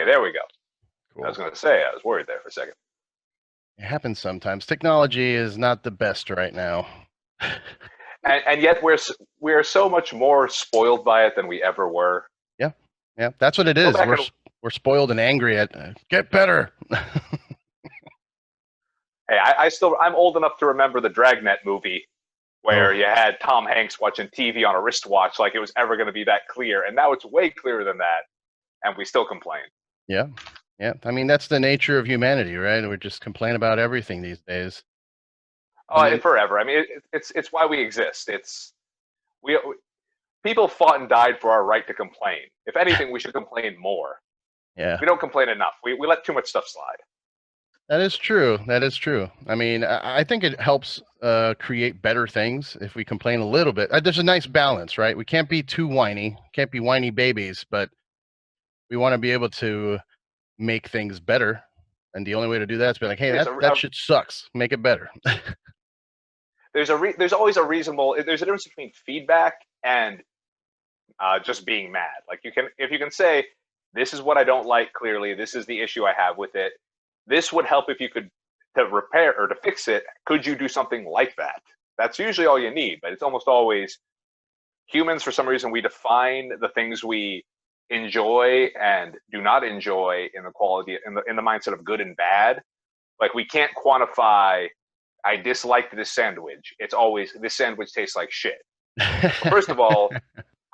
Okay, there we go. Cool. I was going to say, I was worried there for a second. It happens sometimes. Technology is not the best right now. And yet we're so much more spoiled by it than we ever were. Yeah, yeah, that's what it Go is. back and We're spoiled and angry at get better. hey, I'm old enough to remember the Dragnet movie where Oh. you had Tom Hanks watching TV on a wristwatch like it was ever going to be that clear, and now it's way clearer than that, and we still complain. Yeah, yeah. I mean, that's the nature of humanity, right? We just complain about everything these days. Oh, and forever. I mean, it's why we exist. We people fought and died for our right to complain. If anything, we should complain more. Yeah, We don't complain enough. We let too much stuff slide. that is true. That is true. I mean, I think it helps create better things if we complain a little bit. There's a nice balance, right? We can't be too whiny, can't be whiny babies, but we want to be able to make things better. And the only way to do that is be like, hey, that shit sucks. Make it better. There's always a reasonable. There's a difference between feedback and just being mad. Like if you can say, this is what I don't like. Clearly, this is the issue I have with it. This would help if you could to repair or to fix it. Could you do something like that? That's usually all you need. But it's almost always humans. For some reason, we define the things we enjoy and do not enjoy in the quality in the mindset of good and bad. Like we can't quantify. I disliked this sandwich. It's always this sandwich tastes like shit. First of all,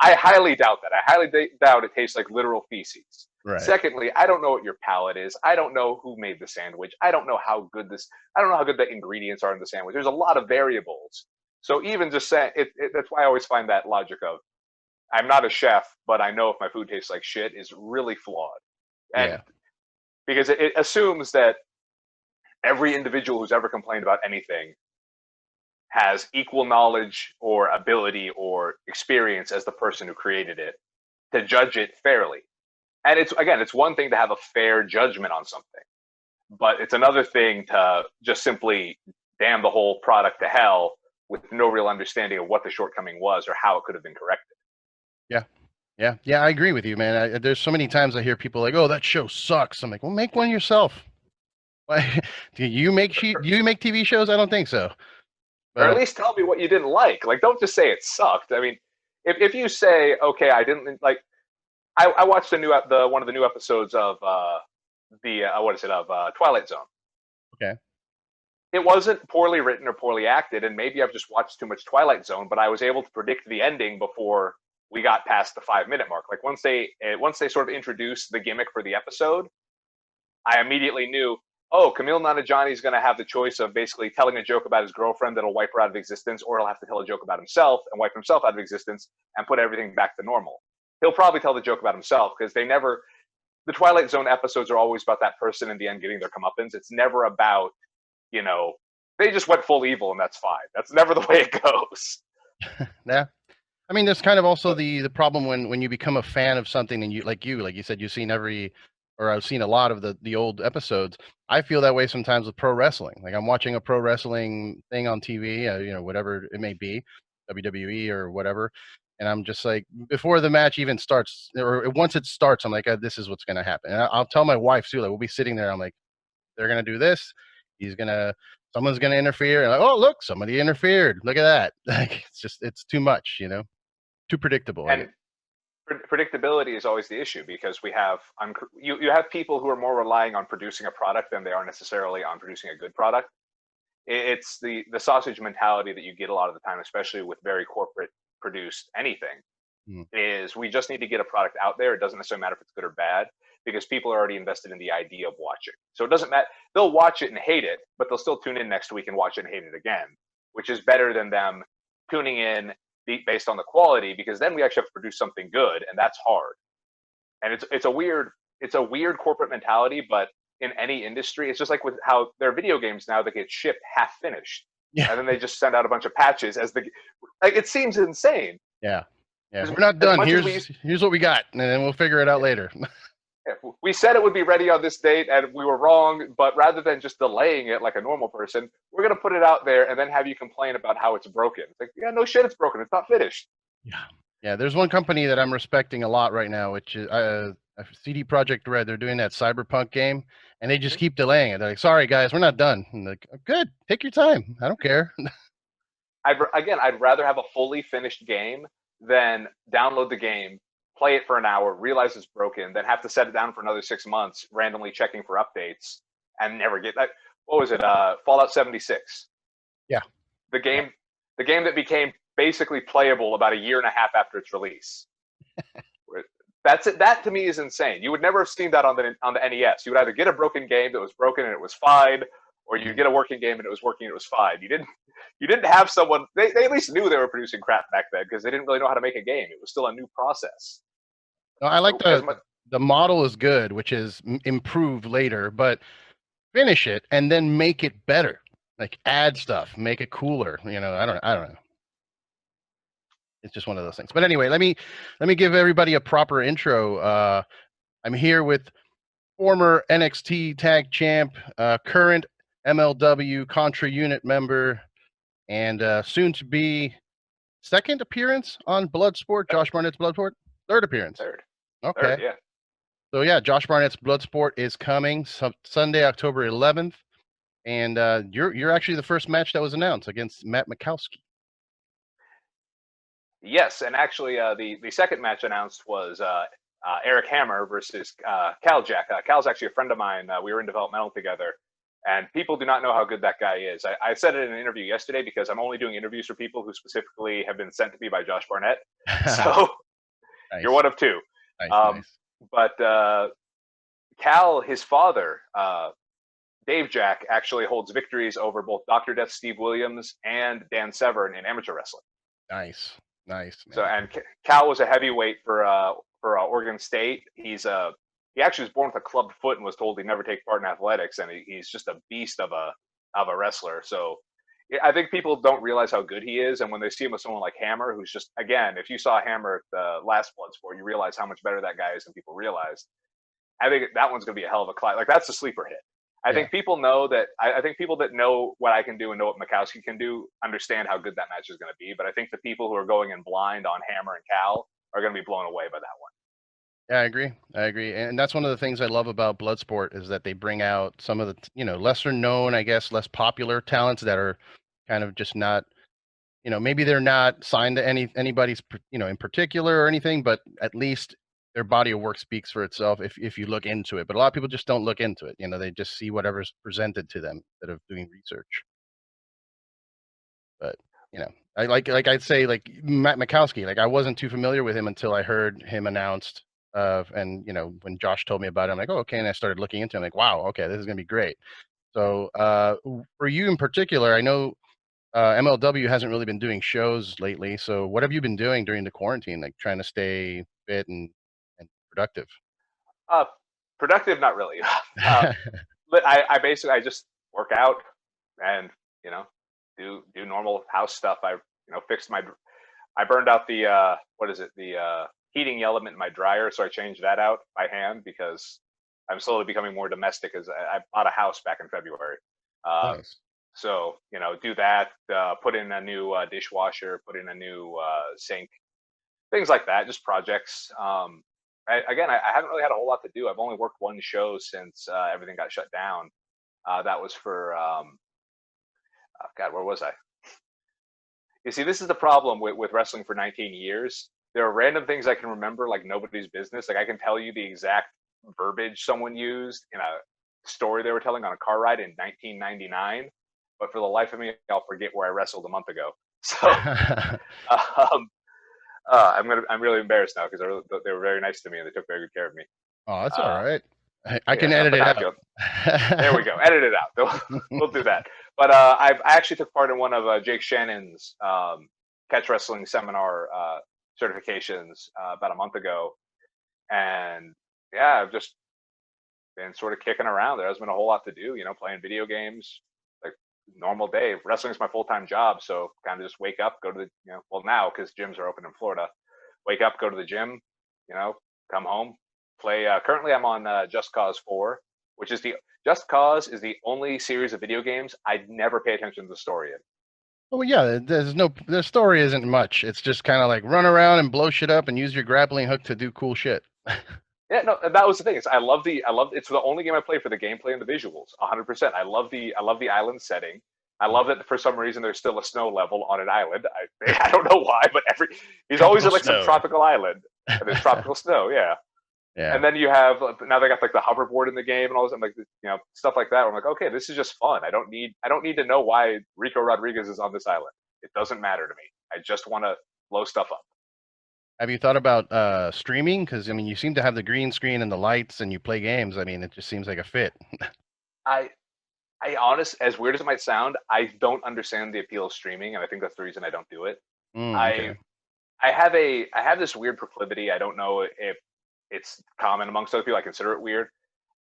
I highly doubt that. I highly doubt it tastes like literal feces. Right. Secondly, I don't know what your palate is. I don't know who made the sandwich. I don't know how good the ingredients are in the sandwich. There's a lot of variables. So even just saying that's why I always find that logic of I'm not a chef, but I know if my food tastes like shit is really flawed. And because it assumes that every individual who's ever complained about anything has equal knowledge or ability or experience as the person who created it to judge it fairly. And it's one thing to have a fair judgment on something, but it's another thing to just simply damn the whole product to hell with no real understanding of what the shortcoming was or how it could have been corrected. Yeah, I agree with you, man. There's so many times I hear people like, oh, that show sucks. I'm like, well, make one yourself. Do you make TV shows? I don't think so. Or at least tell me what you didn't like. Like, don't just say it sucked. I mean, if you say, okay, I didn't like, I watched one of the new episodes of Twilight Zone. Okay. It wasn't poorly written or poorly acted, and maybe I've just watched too much Twilight Zone, but I was able to predict the ending before we got past the 5-minute mark. Like once they sort of introduced the gimmick for the episode, I immediately knew, oh, Camille Nanjiani is going to have the choice of basically telling a joke about his girlfriend that'll wipe her out of existence, or he'll have to tell a joke about himself and wipe himself out of existence and put everything back to normal. He'll probably tell the joke about himself because the Twilight Zone episodes are always about that person in the end getting their comeuppance. It's never about, they just went full evil and that's fine. That's never the way it goes. Yeah. I mean, there's kind of also the problem when you become a fan of something and like you said, you've seen I've seen a lot of the old episodes. I feel that way sometimes with pro wrestling. Like I'm watching a pro wrestling thing on TV, whatever it may be, WWE or whatever. And I'm just like, before the match even starts, or once it starts, I'm like, this is what's going to happen. And I'll tell my wife too, like we'll be sitting there. I'm like, they're going to do this. Someone's going to interfere. And like, oh, look, somebody interfered. Look at that. Like, it's too much, too predictable. And predictability is always the issue because we have you have people who are more relying on producing a product than they are necessarily on producing a good product. It's the sausage mentality that you get a lot of the time, especially with very corporate produced anything, is we just need to get a product out there. It doesn't necessarily matter if it's good or bad because people are already invested in the idea of watching. So it doesn't matter. They'll watch it and hate it, but they'll still tune in next week and watch it and hate it again, which is better than them tuning in based on the quality, because then we actually have to produce something good, and that's hard. And it's a weird corporate mentality, but in any industry, it's just like with how there are video games now that get shipped half finished, and then they just send out a bunch of patches it seems insane. Yeah, we're not done. Here's what we got, and then we'll figure it out later. We said it would be ready on this date, and we were wrong. But rather than just delaying it like a normal person, we're going to put it out there and then have you complain about how it's broken. It's like, yeah, no shit, it's broken. It's not finished. Yeah. There's one company that I'm respecting a lot right now, which is CD Projekt Red, they're doing that Cyberpunk game, and they just keep delaying it. They're like, "Sorry guys, we're not done." I'm like, "Good, take your time. I don't care." I'd rather have a fully finished game than download the game, play it for an hour, realize it's broken, then have to set it down for another 6 months, randomly checking for updates, and never get that. What was it? Fallout 76. Yeah. The game, the game that became basically playable about a year and a half after its release. That's it. That to me is insane. You would never have seen that on the NES. You would either get a broken game that was broken and it was fine, or you get a working game and it was working and it was fine. You didn't have someone. They at least knew they were producing crap back then because they didn't really know how to make a game. It was still a new process. No, I like the model is good, which is improved later, but finish it and then make it better. Like add stuff, make it cooler. You know, I don't know. It's just one of those things. But anyway, let me give everybody a proper intro. I'm here with former NXT Tag Champ, current MLW Contra Unit member, and soon to be second appearance on Bloodsport. Josh Barnett's Bloodsport, third appearance. Third. Okay. Third, yeah. So yeah, Josh Barnett's Bloodsport is coming Sunday, October 11th, and you're actually the first match that was announced against Matt Mikowski. Yes, and actually, the second match announced was Eric Hammer versus Cal Jack. Cal's actually a friend of mine. We were in developmental together, and people do not know how good that guy is. I said it in an interview yesterday because I'm only doing interviews for people who specifically have been sent to me by Josh Barnett. So Nice. You're one of two. Nice. But Cal, his father, Dave Jack, actually holds victories over both Dr. Death Steve Williams and Dan Severn in amateur wrestling. Nice. Man. So, and Cal was a heavyweight for Oregon State. He actually was born with a clubbed foot and was told he'd never take part in athletics, and he's just a beast of a wrestler. So I think people don't realize how good he is, and when they see him with someone like Hammer, who's just, again, if you saw Hammer at the last Bloodsport, you realize how much better that guy is than people realized. I think that one's going to be a hell of a class. Like, that's a sleeper hit. I think people know that. I think people that know what I can do and know what Mikowski can do understand how good that match is going to be. But I think the people who are going in blind on Hammer and Cal are going to be blown away by that one. Yeah, I agree. And that's one of the things I love about Bloodsport is that they bring out some of the, lesser known, I guess, less popular talents that are kind of just not, maybe they're not signed to anybody's, in particular or anything, but at least their body of work speaks for itself if you look into it. But a lot of people just don't look into it. They just see whatever's presented to them instead of doing research. But, I like I'd say like Matt Mikowski, like I wasn't too familiar with him until I heard him announced. And when Josh told me about it, I'm like, oh, okay. And I started looking into it. I'm like, wow, okay, this is going to be great. So for you in particular, I know MLW hasn't really been doing shows lately. So what have you been doing during the quarantine, like trying to stay fit and productive? Productive, not really. But I basically, I just work out and, do normal house stuff. I burned out the, the heating element in my dryer. So I changed that out by hand because I'm slowly becoming more domestic as I bought a house back in February. Nice. So, do that, put in a new dishwasher, put in a new sink, things like that, just projects. I haven't really had a whole lot to do. I've only worked one show since everything got shut down. That was for, God, where was I? You see, this is the problem with wrestling for 19 years. There are random things I can remember like nobody's business. Like I can tell you the exact verbiage someone used in a story they were telling on a car ride in 1999. But for the life of me, I'll forget where I wrestled a month ago. So I'm really embarrassed now because they were very nice to me and they took very good care of me. Oh, that's all right. I can edit it out. There we go. Edit it out. We'll do that. But I actually took part in one of Jake Shannon's catch wrestling seminar certifications about a month ago. And yeah, I've just been sort of kicking around. There hasn't been a whole lot to do, playing video games, like normal day. Wrestling is my full-time job. So kind of just wake up, go to the, well now because gyms are open in Florida, wake up, go to the gym, come home, play. Currently I'm on Just Cause 4, which is Just Cause is the only series of video games I'd never pay attention to the story in. Oh yeah, the story isn't much. It's just kind of like run around and blow shit up and use your grappling hook to do cool shit. Yeah, no, that was the thing. It's the only game I play for the gameplay and the visuals, 100%. I love the island setting. I love that for some reason there's still a snow level on an island. I don't know why, but he's always Tropical in like some snow. tropical island. And there's tropical snow, yeah. Yeah. And then you have now they got like the hoverboard in the game and all this. I'm like, stuff like that. I'm like, okay, this is just fun. I don't need to know why Rico Rodriguez is on this island. It doesn't matter to me. I just want to blow stuff up. Have you thought about streaming? Because I mean, you seem to have the green screen and the lights, and you play games. I mean, it just seems like a fit. I as weird as it might sound, I don't understand the appeal of streaming, and I think that's the reason I don't do it. I Okay. I have this weird proclivity. I don't know if it's common amongst other people. I consider it weird.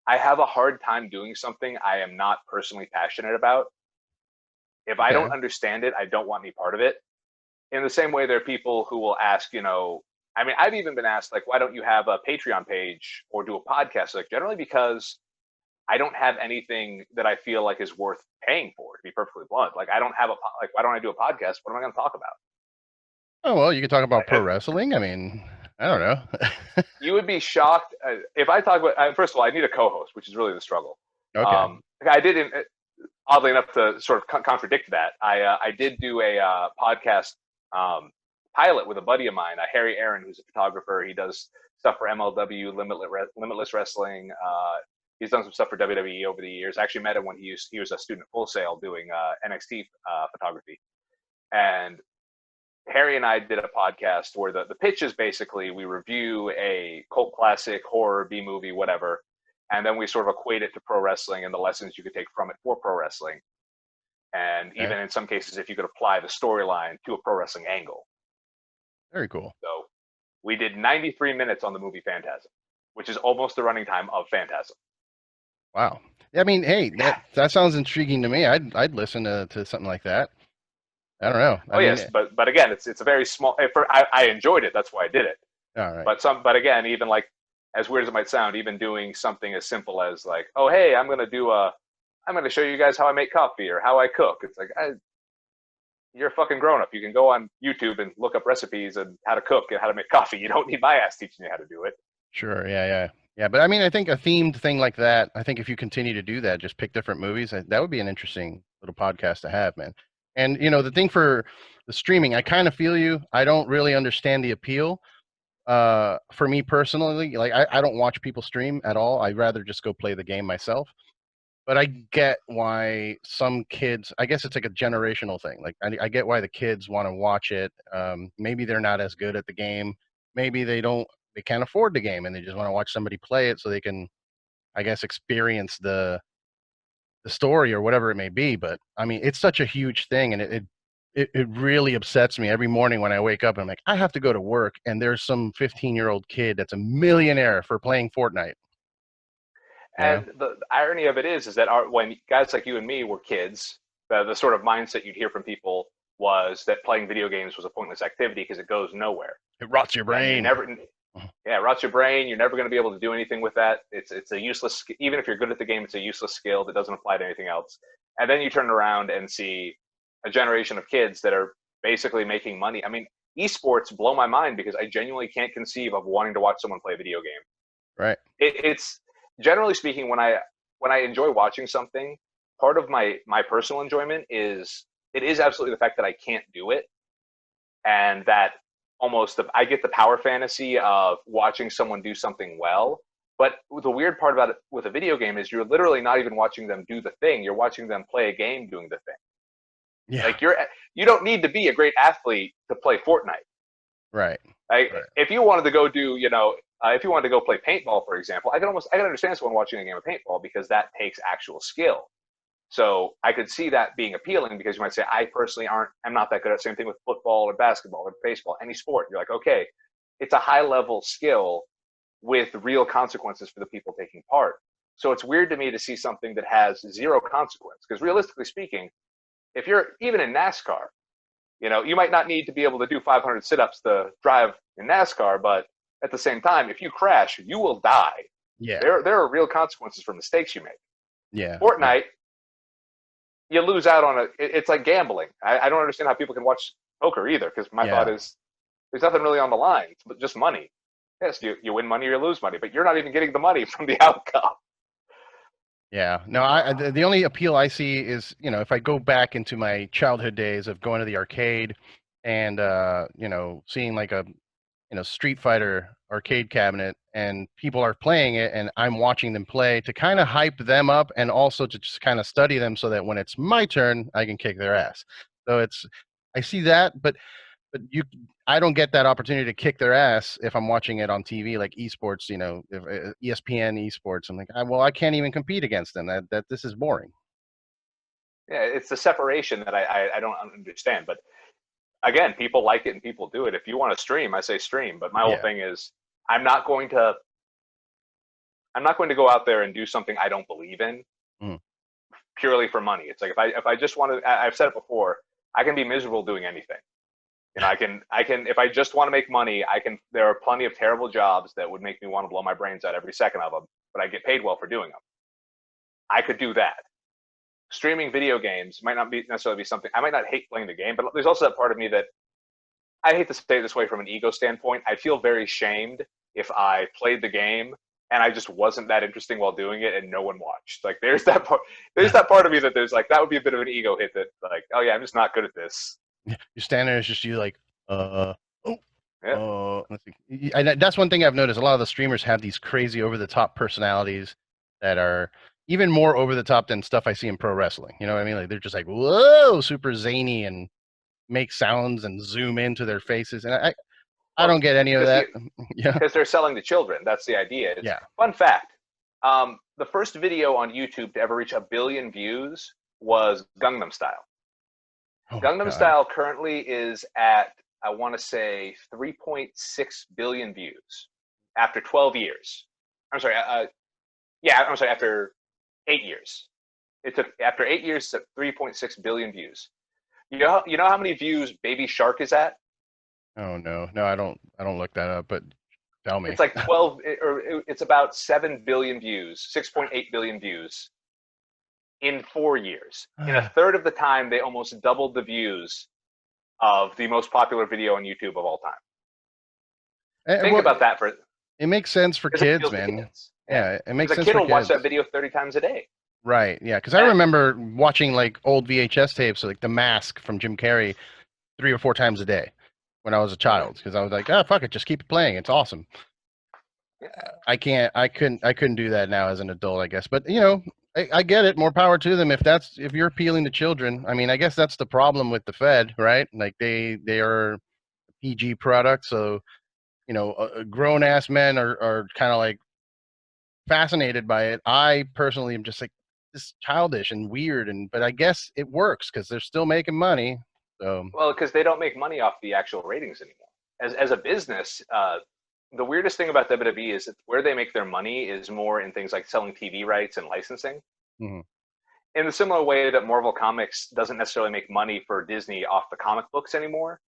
I have a hard time doing something I am not personally passionate about. If I Okay. don't understand it, I don't want any part of it. In the same way, there are people who will ask, I mean, I've even been asked, like, why don't you have a Patreon page or do a podcast? Like, generally because I don't have anything that I feel like is worth paying for, to be perfectly blunt. Like, I don't have like, why don't I do a podcast? What am I going to talk about? Oh well, you can talk about pro I, wrestling. I mean, I don't know. you would be shocked if I talk about. First of all, I need a co-host, which is really the struggle. Okay. I did, oddly enough, to sort of contradict that. I did do a podcast pilot with a buddy of mine, Harry Aaron, who's a photographer. He does stuff for MLW, Limitless Wrestling. He's done some stuff for WWE over the years. I actually met him when he was a student at Full Sail doing NXT photography. And Harry and I did a podcast where the pitch is basically we review a cult classic, horror, B movie, whatever, and then we sort of equate it to pro wrestling and the lessons you could take from it for pro wrestling. And Okay. even in some cases, if you could apply the storyline to a pro wrestling angle. Very cool. So we did 93 minutes on the movie Phantasm, which is almost the running time of Phantasm. Wow. I mean, hey, that sounds intriguing to me. I'd listen to something like that. I don't know. I Oh mean, yes, but again, it's a very small. I enjoyed it. That's why I did it. all right. But again, even like as weird as it might sound, even doing something as simple as like, oh hey, I'm gonna show you guys how I make coffee or how I cook. It's like you're a fucking grown up. You can go on YouTube and look up recipes and how to cook and how to make coffee. You don't need my ass teaching you how to do it. Sure. Yeah. Yeah. Yeah. But I mean, I think a themed thing like that. I think if you continue to do that, just pick different movies. That would be an interesting little podcast to have, man. And the thing for the streaming, I kind of feel you. I don't really understand the appeal. For me personally, like I don't watch people stream at all. I'd rather just go play the game myself. But I get why some kids, I guess it's like a generational thing. Like I get why the kids want to watch it. Maybe they're not as good at the game. Maybe they can't afford the game and they just want to watch somebody play it so they can, I guess, experience the story or whatever it may be. But I mean, it's such a huge thing, and it really upsets me every morning when I wake up and I'm like, I have to go to work, and there's some 15-year-old kid that's a millionaire for playing Fortnite. You know? And the irony of it is that when guys like you and me were kids, the sort of mindset you'd hear from people was that playing video games was a pointless activity because it goes nowhere, It rots your and you brain. never, yeah, it rots your brain. You're never going to be able to do anything with that. It's a useless. Even if you're good at the game, it's a useless skill that doesn't apply to anything else. And then you turn around and see a generation of kids that are basically making money. I mean, esports blow my mind because I genuinely can't conceive of wanting to watch someone play a video game. Right. It's generally speaking when I enjoy watching something, part of my personal enjoyment is it is absolutely the fact that I can't do it, and that I get the power fantasy of watching someone do something well. But the weird part about it with a video game is you're literally not even watching them do the thing. You're watching them play a game doing the thing. Yeah. Like you don't need to be a great athlete to play Fortnite. Right. Like Right. if you wanted to go do, if you wanted to go play paintball, for example, I can understand someone watching a game of paintball because that takes actual skill. So I could see that being appealing because you might say, I personally I'm not that good at. Same thing with football or basketball or baseball, any sport. You're like, okay, it's a high level skill with real consequences for the people taking part. So it's weird to me to see something that has zero consequence because realistically speaking, if you're even in NASCAR, you might not need to be able to do 500 sit-ups to drive in NASCAR, but at the same time, if you crash, you will die. Yeah. There are real consequences for mistakes you make. Yeah. Fortnite, you lose out on it. It's like gambling. I don't understand how people can watch poker either, because my thought is there's nothing really on the line. It's just money. Yes, you win money or you lose money, but you're not even getting the money from the outcome. Yeah. No, the only appeal I see is, you know, if I go back into my childhood days of going to the arcade and you know, seeing like a, you know, Street Fighter arcade cabinet and people are playing it and I'm watching them play to kind of hype them up and also to just kind of study them so that when it's my turn, I can kick their ass. So it's, I see that, but I don't get that opportunity to kick their ass if I'm watching it on TV, like esports, you know, if, ESPN esports. I'm like, well, I can't even compete against them. That this is boring. Yeah, it's the separation that I don't understand. But again, people like it and people do it. If you want to stream, I say stream. But my whole Yeah. thing is, I'm not going to I'm not going to go out there and do something I don't believe in Mm. purely for money. It's like if I just want to, I've said it before, I can be miserable doing anything. You know, I can if I just want to make money, I can. There are plenty of terrible jobs that would make me want to blow my brains out every second of them, but I get paid well for doing them. I could do that. Streaming video games might not be necessarily be something I might not hate playing the game, but there's also that part of me that I hate to say it this way from an ego standpoint. I feel very shamed if I played the game and I just wasn't that interesting while doing it and no one watched. Like there's that part. There's that part of me that there's like that would be a bit of an ego hit that like, oh yeah, I'm just not good at this. You're standing there, it's just you like, oh, Yeah. let's see. And that's one thing I've noticed. A lot of the streamers have these crazy over the top personalities that are even more over the top than stuff I see in pro wrestling. You know what I mean? Like they're just like, whoa, super zany and make sounds and zoom into their faces. And I Well, don't get any of because that. Yeah. because they're selling to children. That's the idea. It's, Yeah. fun fact: the first video on YouTube to ever reach 1 billion views was Gangnam Style. Oh my Gangnam God. Style currently is at I want to say 3.6 billion views after 12 years. I'm sorry. Yeah, I'm sorry. After 8 years, it took after 8 years to 3.6 billion views. You know how many views Baby Shark is at? Oh no. No, I don't look that up, but tell me. It's like 12 or it's about 7 billion views, 6.8 billion views in 4 years. In a third of the time, they almost doubled the views of the most popular video on YouTube of all time. Think Well, about that for it makes sense for because it kids, appeals to man. kids. Yeah, Yeah, it makes because a sense kid for will watch that kids. video 30 times a day. Right. Yeah, because I And, remember watching like old VHS tapes, like The Mask from Jim Carrey, 3 or 4 times a day when I was a child. Because I was like, oh fuck it, just keep it playing. It's awesome. I couldn't do that now as an adult, I guess. But you know, I get it. More power to them. If you're appealing to children, I mean, I guess that's the problem with the Fed, right? Like they are a PG product, so you know, grown ass men are kind of like fascinated by it. I personally am just like this is childish and weird, and but I guess it works because they're still making money. So well, because they don't make money off the actual ratings anymore. As a business, the weirdest thing about WWE is that where they make their money is more in things like selling TV rights and licensing. mhm. In the similar way that Marvel Comics doesn't necessarily make money for Disney off the comic books anymore.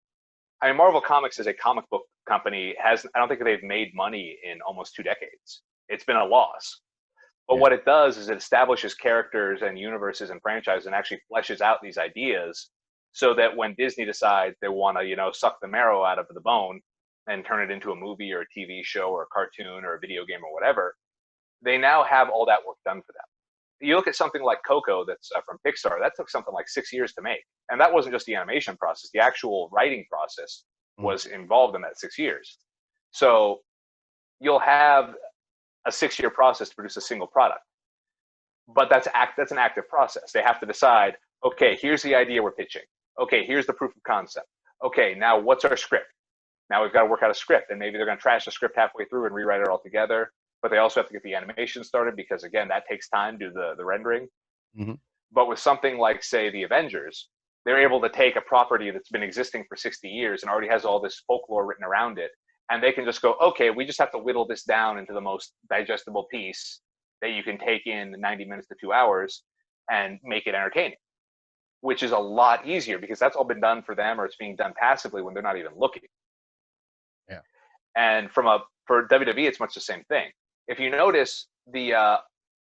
I mean, Marvel Comics as a comic book company has, I don't think they've made money in almost 2 decades. It's been a loss. But Yeah, what it does is it establishes characters and universes and franchises and actually fleshes out these ideas so that when Disney decides they want to, suck the marrow out of the bone and turn it into a movie or a TV show or a cartoon or a video game or whatever, they now have all that work done for them. You look at something like Coco that's from Pixar, that took something like 6 years to make. And that wasn't just the animation process, the actual writing process mhm. was involved in that 6 years. So you'll have a 6 year process to produce a single product. But that's an active process. They have to decide, okay, here's the idea we're pitching. Okay, here's the proof of concept. Okay, now what's our script? Now we've got to work out a script, and maybe they're going to trash the script halfway through and rewrite it all together. But they also have to get the animation started because again, that takes time to do the rendering. Mhm. But with something like, say, the Avengers, they're able to take a property that's been existing for 60 years and already has all this folklore written around it, and they can just go, okay, we just have to whittle this down into the most digestible piece that you can take in 90 minutes to 2 hours and make it entertaining, which is a lot easier because that's all been done for them or it's being done passively when they're not even looking. Yeah. And for WWE, it's much the same thing. If you notice, the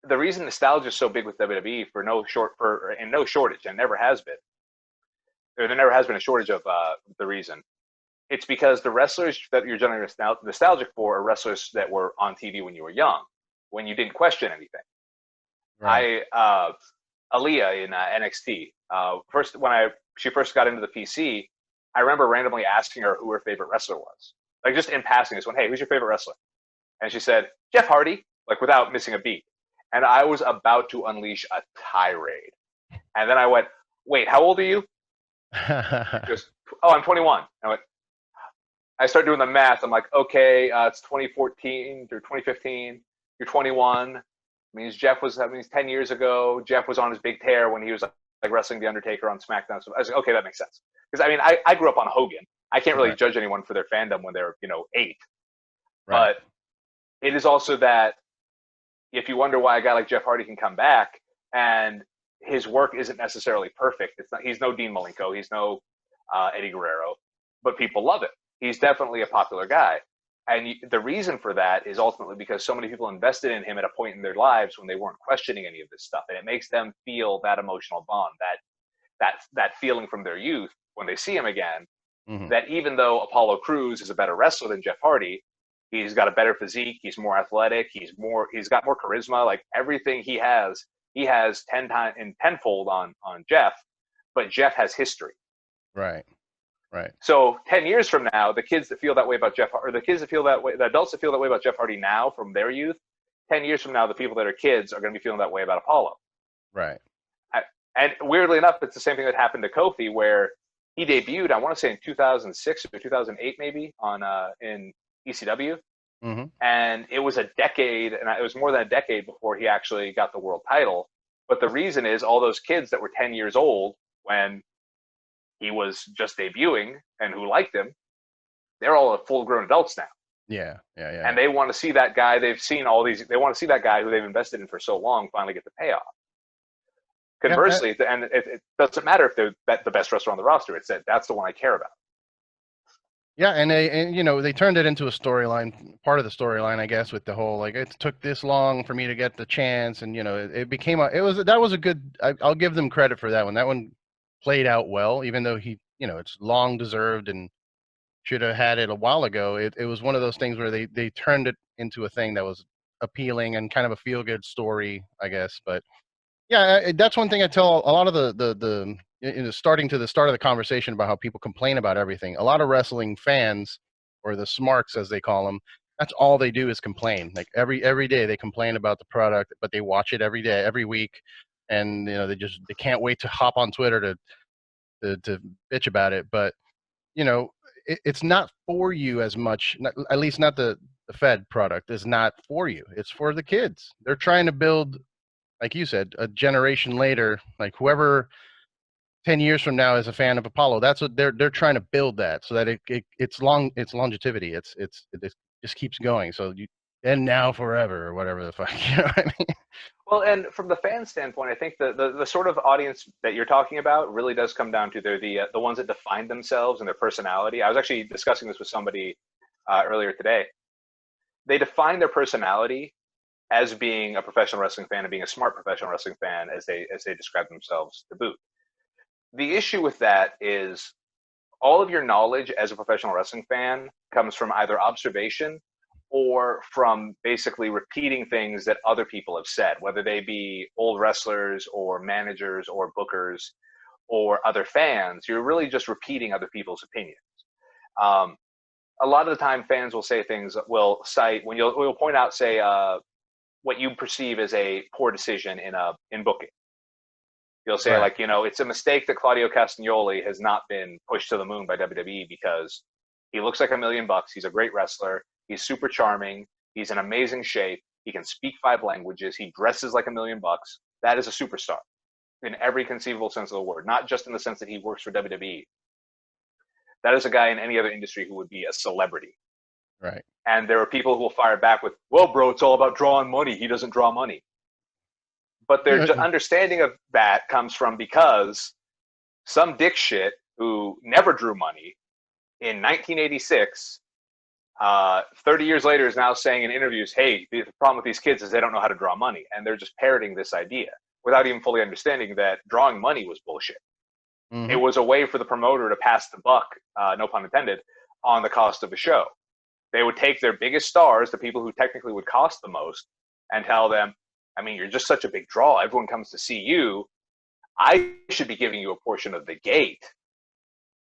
reason nostalgia is so big with WWE and no shortage, and never has been, or there never has been a shortage of the reason, it's because the wrestlers that you're generally nostalgic for are wrestlers that were on TV when you were young, when you didn't question anything. Right. Aaliyah in NXT, first when she first got into the PC, I remember randomly asking her who her favorite wrestler was, like just in passing. This one, hey, who's your favorite wrestler? And she said Jeff Hardy, like without missing a beat. And I was about to unleash a tirade, and then I went, wait, how old are you? Just, oh, I'm 21. I started doing the math. I'm like, okay, it's 2014 through 2015. You're 21. Means 10 years ago. Jeff was on his big tear when he was like wrestling The Undertaker on SmackDown. So I was like, okay, that makes sense. Because I mean, I grew up on Hogan. I can't really judge anyone for their fandom when they're 8. Right. But it is also that if you wonder why a guy like Jeff Hardy can come back and his work isn't necessarily perfect. He's no Dean Malenko. He's no Eddie Guerrero, but people love it. He's definitely a popular guy. And the reason for that is ultimately because so many people invested in him at a point in their lives when they weren't questioning any of this stuff. And it makes them feel that emotional bond, that feeling from their youth when they see him again, that even though Apollo Crews is a better wrestler than Jeff Hardy, he's got a better physique, he's more athletic, he's got more charisma, like everything he has tenfold on Jeff, but Jeff has history. Right. Right. So 10 years from now, the kids that feel that way about Jeff, or the kids that feel that way, the adults that feel that way about Jeff Hardy now from their youth, 10 years from now, the people that are kids are going to be feeling that way about Apollo. Right. And weirdly enough, it's the same thing that happened to Kofi, where he debuted, I want to say in 2006 or 2008, maybe in ECW. And it was a decade, and it was more than a decade before he actually got the world title. But the reason is all those kids that were 10 years old when he was just debuting and who liked him, they're all full-grown adults now. Yeah. And they want to see that guy. They want to see that guy who they've invested in for so long finally get the payoff. Conversely, and it doesn't matter if they're the best wrestler on the roster. It's that's the one I care about. Yeah, and they turned it into a storyline, part of the storyline, I guess, with the whole like it took this long for me to get the chance, and it became that was a good. I'll give them credit for that one. That one played out well, even though it's long deserved and should have had it a while ago. It was one of those things where they turned it into a thing that was appealing and kind of a feel good story, I guess. But yeah, that's one thing I tell a lot of the starting to the start of the conversation about how people complain about everything. A lot of wrestling fans, or the smarks as they call them, that's all they do is complain. Like every day they complain about the product, but they watch it every day, every week, and they can't wait to hop on Twitter to bitch about it. But it's not for you as much. At least not the Fed product is not for you. It's for the kids. They're trying to build, like you said, a generation later, like whoever 10 years from now is a fan of Apollo. That's what they're trying to build, that so that it's longevity. It just keeps going. So and now forever or whatever the fuck. You know what I mean? Well, and from the fan standpoint, I think the sort of audience that you're talking about really does come down to they're the ones that define themselves and their personality. I was actually discussing this with somebody earlier today. They define their personality as being a professional wrestling fan and being a smart professional wrestling fan, as they describe themselves to boot. The issue with that is all of your knowledge as a professional wrestling fan comes from either observation or from basically repeating things that other people have said, whether they be old wrestlers or managers or bookers or other fans. You're really just repeating other people's opinions. A lot of the time fans will say things that will cite, we'll point out, say, what you perceive as a poor decision in booking. You'll say, right, it's a mistake that Claudio Castagnoli has not been pushed to the moon by WWE because he looks like $1 million. He's a great wrestler. He's super charming. He's in amazing shape. He can speak 5 languages. He dresses like $1 million. That is a superstar in every conceivable sense of the word, not just in the sense that he works for WWE. That is a guy in any other industry who would be a celebrity. Right. And there are people who will fire back with, well, bro, it's all about drawing money. He doesn't draw money. But their understanding of that comes from because some dick shit who never drew money in 1986, 30 years later, is now saying in interviews, hey, the problem with these kids is they don't know how to draw money. And they're just parroting this idea without even fully understanding that drawing money was bullshit. It was a way for the promoter to pass the buck, no pun intended, on the cost of a show. They would take their biggest stars, the people who technically would cost the most, and tell them, I mean, you're just such a big draw. Everyone comes to see you. I should be giving you a portion of the gate.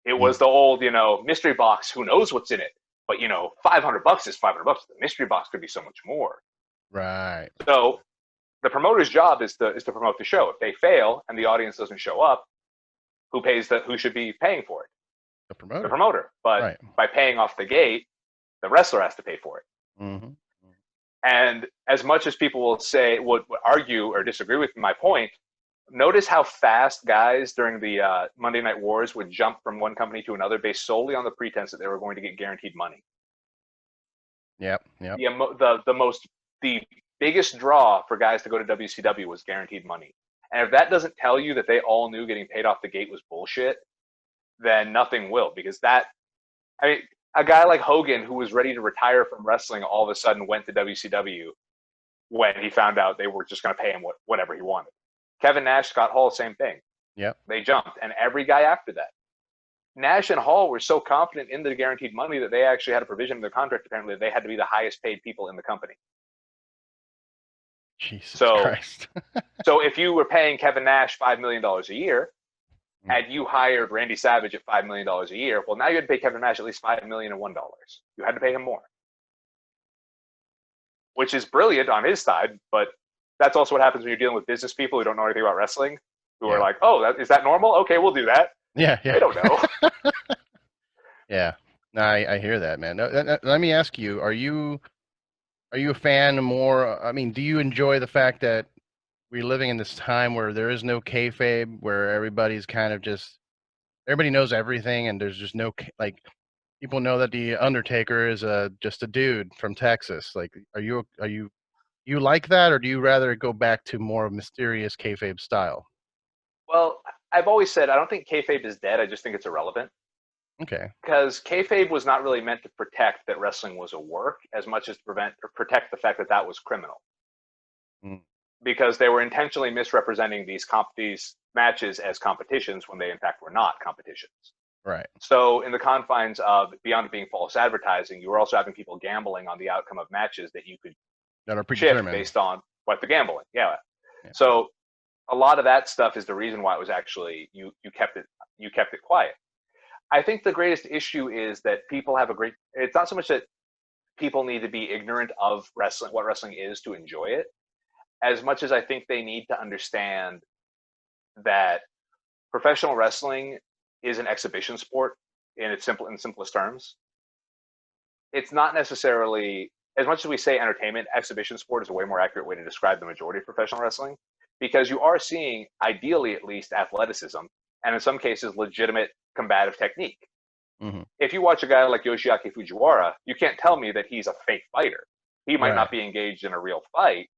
It was the old, mystery box. Who knows what's in it? But, $500 is $500. The mystery box could be so much more. Right. So the promoter's job is to promote the show. If they fail and the audience doesn't show up, who should be paying for it? The promoter. The promoter. But by paying off the gate, the wrestler has to pay for it. Mm-hmm. And as much as people would argue or disagree with my point, notice how fast guys during the Monday Night Wars would jump from one company to another based solely on the pretense that they were going to get guaranteed money. Yep. The biggest draw for guys to go to WCW was guaranteed money. And if that doesn't tell you that they all knew getting paid off the gate was bullshit, then nothing will. Because a guy like Hogan, who was ready to retire from wrestling, all of a sudden went to WCW when he found out they were just going to pay him whatever he wanted. Kevin Nash, Scott Hall, same thing. Yep. They jumped, and every guy after that. Nash and Hall were so confident in the guaranteed money that they actually had a provision in their contract, apparently, that they had to be the highest paid people in the company. Jesus Christ. So if you were paying Kevin Nash $5 million a year, and you hired Randy Savage at $5 million a year, well, now you had to pay Kevin Nash at least $5,001,000. You had to pay him more. Which is brilliant on his side, but that's also what happens when you're dealing with business people who don't know anything about wrestling, who are like, oh, is that normal? Okay, we'll do that. Yeah. They don't know. Yeah. No, I hear that, man. Let me ask you, are you a fan more? I mean, do you enjoy the fact that we're living in this time where there is no kayfabe, where everybody's kind of everybody knows everything, and there's just no, like, people know that the Undertaker is just a dude from Texas. Like, are you like that, or do you rather go back to more mysterious kayfabe style? Well, I've always said I don't think kayfabe is dead. I just think it's irrelevant. Okay. Because kayfabe was not really meant to protect that wrestling was a work as much as to protect the fact that that was criminal. Because they were intentionally misrepresenting these matches as competitions when they in fact were not competitions. Right. So in the confines of, beyond being false advertising, you were also having people gambling on the outcome of matches that you could that are shift based on what the gambling. Yeah. So a lot of that stuff is the reason why it was actually you kept it quiet. I think the greatest issue is that people have it's not so much that people need to be ignorant of wrestling, what wrestling is, to enjoy it, as much as I think they need to understand that professional wrestling is an exhibition sport in simplest terms. It's not necessarily, as much as we say entertainment, exhibition sport is a way more accurate way to describe the majority of professional wrestling, because you are seeing, ideally at least, athleticism, and in some cases, legitimate combative technique. Mm-hmm. If you watch a guy like Yoshiaki Fujiwara, you can't tell me that he's a fake fighter. He might not be engaged in a real fight,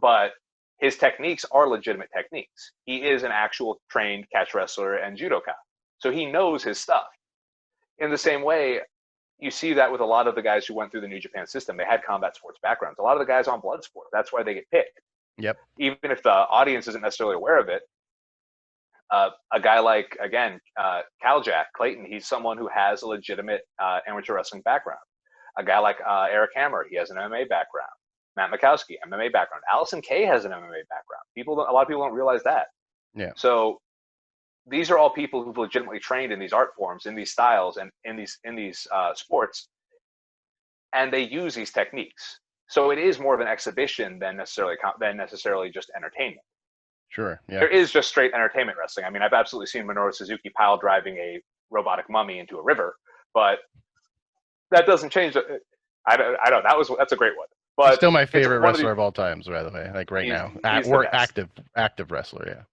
but his techniques are legitimate techniques. He is an actual trained catch wrestler and judoka. So he knows his stuff. In the same way, you see that with a lot of the guys who went through the New Japan system. They had combat sports backgrounds. A lot of the guys on Bloodsport, that's why they get picked. Yep. Even if the audience isn't necessarily aware of it. A guy like, again, Jack Clayton, he's someone who has a legitimate amateur wrestling background. A guy like Eric Hammer, he has an MMA background. Matt Mikowski, MMA background. Allison Kay has an MMA background. A lot of people don't realize that. Yeah. So these are all people who've legitimately trained in these art forms, in these styles, and in these sports, and they use these techniques. So it is more of an exhibition than necessarily just entertainment. Sure. Yeah. There is just straight entertainment wrestling. I mean, I've absolutely seen Minoru Suzuki pile driving a robotic mummy into a river, but that doesn't change. I don't. That's a great one. But he's still my favorite wrestler of all times, by the way. Like right now, active wrestler.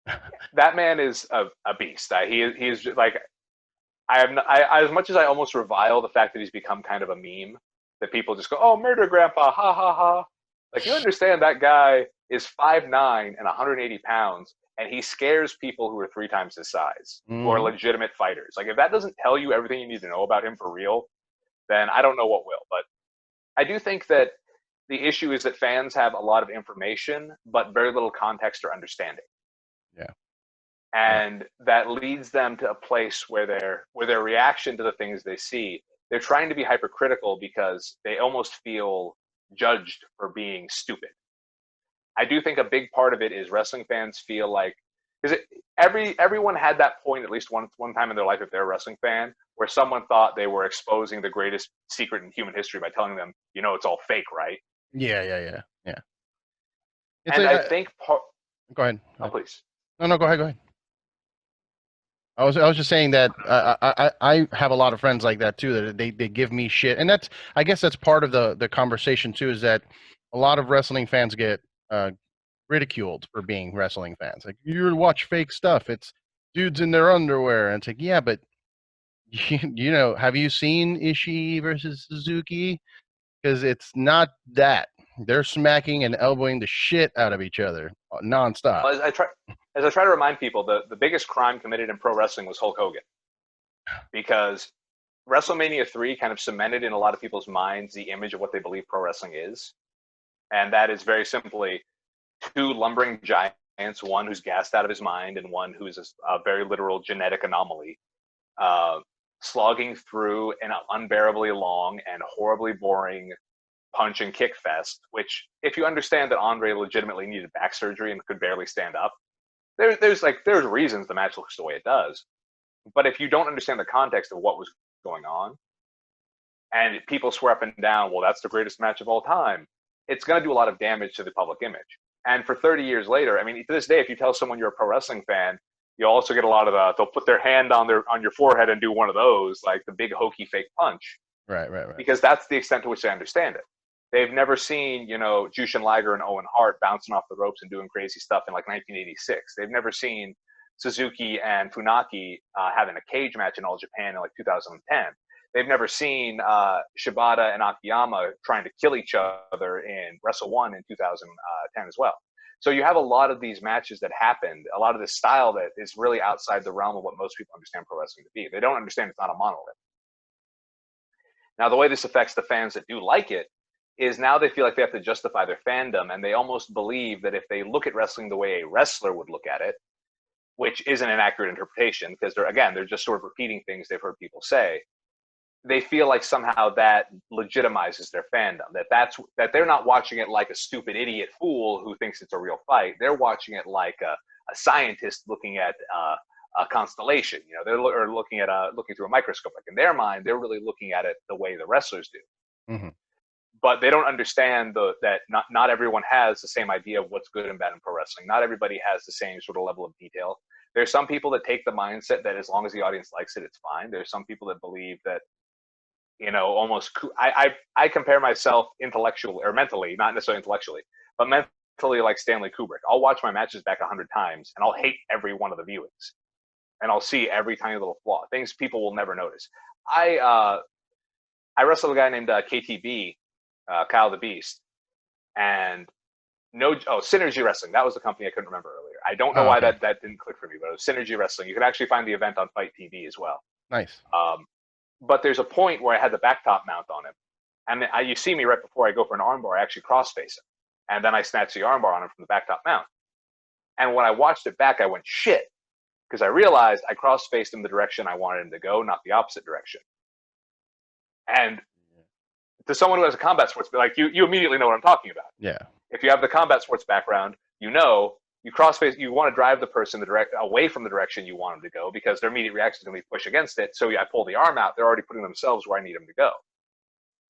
Yeah. That man is a beast. He is like, as much as I almost revile the fact that he's become kind of a meme, that people just go, "Oh, murder grandpa, ha ha ha." Like, you understand that guy is 5'9" and 180 pounds, and he scares people who are 3 times his size, who are legitimate fighters. Like, if that doesn't tell you everything you need to know about him for real, then I don't know what will. But I do think that the issue is that fans have a lot of information, but very little context or understanding. Yeah. and that leads them to a place where their reaction to the things they see, they're trying to be hypercritical because they almost feel judged for being stupid. I do think a big part of it is wrestling fans feel like, because everyone had that point at least one time in their life if they're a wrestling fan where someone thought they were exposing the greatest secret in human history by telling them, it's all fake, right? Yeah. It's And I a, think go ahead. oh, please. No, go ahead. I was just saying that I have a lot of friends like that too, that they give me shit, and I guess that's part of the conversation too, is that a lot of wrestling fans get ridiculed for being wrestling fans. Like, you watch fake stuff, it's dudes in their underwear, and it's like, yeah, but have you seen Ishii versus Suzuki? Because it's not that. They're smacking and elbowing the shit out of each other nonstop. As I try to remind people, the biggest crime committed in pro wrestling was Hulk Hogan, because WrestleMania 3 kind of cemented in a lot of people's minds the image of what they believe pro wrestling is, and that is very simply two lumbering giants, one who's gassed out of his mind and one who's a very literal genetic anomaly, slogging through an unbearably long and horribly boring punch and kick fest, which, if you understand that Andre legitimately needed back surgery and could barely stand up, there's reasons the match looks the way it does. But if you don't understand the context of what was going on, and people swear up and down, well, that's the greatest match of all time, it's going to do a lot of damage to the public image. And for 30 years later, I mean, to this day, if you tell someone you're a pro wrestling fan, you also get a lot of they'll put their hand on your forehead and do one of those, like the big hokey fake punch. Right. Because that's the extent to which they understand it. They've never seen, Jushin Liger and Owen Hart bouncing off the ropes and doing crazy stuff in like 1986. They've never seen Suzuki and Funaki having a cage match in All Japan in like 2010. They've never seen Shibata and Akiyama trying to kill each other in Wrestle 1 in 2010 as well. So you have a lot of these matches that happened, a lot of this style that is really outside the realm of what most people understand pro wrestling to be. They don't understand it's not a monolith. Now, the way this affects the fans that do like it is now they feel like they have to justify their fandom, and they almost believe that if they look at wrestling the way a wrestler would look at it, which isn't an accurate interpretation, because they're just sort of repeating things they've heard people say, they feel like somehow that legitimizes their fandom, that they're not watching it like a stupid idiot fool who thinks it's a real fight. They're watching it like a scientist looking at a constellation. They're looking through a microscope. Like, in their mind, they're really looking at it the way the wrestlers do. Mm-hmm. But they don't understand that not everyone has the same idea of what's good and bad in pro wrestling. Not everybody has the same sort of level of detail. There's some people that take the mindset that as long as the audience likes it, it's fine. There's some people that believe that, almost, I compare myself intellectually or mentally, not necessarily intellectually, but mentally, like Stanley Kubrick. I'll watch my matches back 100 times and I'll hate every one of the viewings, and I'll see every tiny little flaw, things people will never notice. I wrestled a guy named KTB, Kyle the Beast, and Synergy Wrestling. That was the company I couldn't remember earlier. I don't know why that didn't click for me, but it was Synergy Wrestling. You can actually find the event on Fight TV as well. Nice. But there's a point where I had the back top mount on him, and you see me right before I go for an armbar, I actually cross face him, and then I snatch the armbar on him from the back top mount. And when I watched it back, I went, shit, because I realized I cross faced him the direction I wanted him to go, not the opposite direction. And to someone who has a combat sports, like you immediately know what I'm talking about. Yeah. If you have the combat sports background, you crossface, you want to drive the person away from the direction you want them to go, because their immediate reaction is going to be push against it. So I pull the arm out, they're already putting themselves where I need them to go.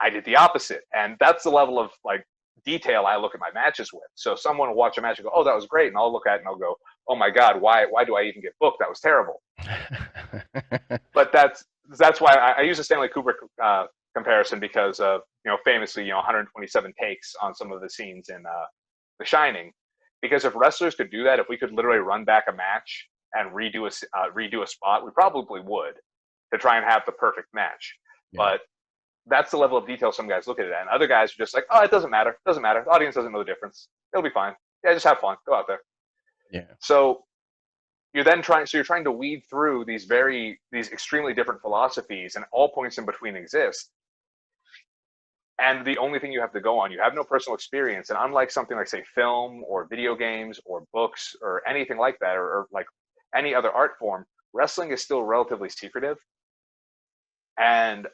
I did the opposite, and that's the level of like detail I look at my matches with. So someone will watch a match and go, "Oh, that was great," and I'll look at it and I'll go, "Oh my God, why do I even get booked? That was terrible." But that's why I use a Stanley Kubrick comparison, because of famously 127 takes on some of the scenes in The Shining. Because if wrestlers could do that, if we could literally run back a match and redo a spot, we probably would, to try and have the perfect match. Yeah. But that's the level of detail some guys look at it at. And other guys are just like, oh, it doesn't matter. It doesn't matter. The audience doesn't know the difference. It'll be fine. Yeah, just have fun. Go out there. Yeah. So you're trying to weed through these extremely different philosophies, and all points in between exist. And the only thing you have to go on, you have no personal experience. And unlike something like, say, film or video games or books or anything like that, or like any other art form, wrestling is still relatively secretive. And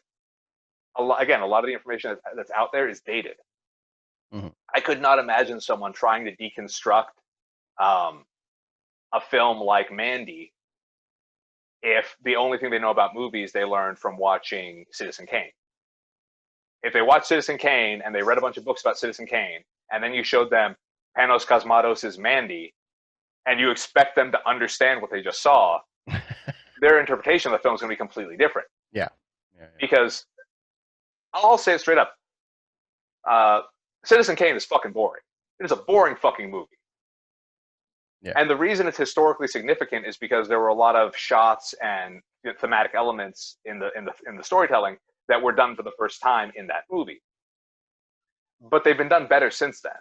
a lot of the information that's out there is dated. Mm-hmm. I could not imagine someone trying to deconstruct a film like Mandy if the only thing they know about movies they learned from watching Citizen Kane. If they watched Citizen Kane and they read a bunch of books about Citizen Kane, and then you showed them Panos Cosmatos' Mandy, and you expect them to understand what they just saw, their interpretation of the film is going to be completely different. Yeah. Because I'll say it straight up. Citizen Kane is fucking boring. It is a boring fucking movie. Yeah. And the reason it's historically significant is because there were a lot of shots and thematic elements in the storytelling that were done for the first time in that movie. But they've been done better since then.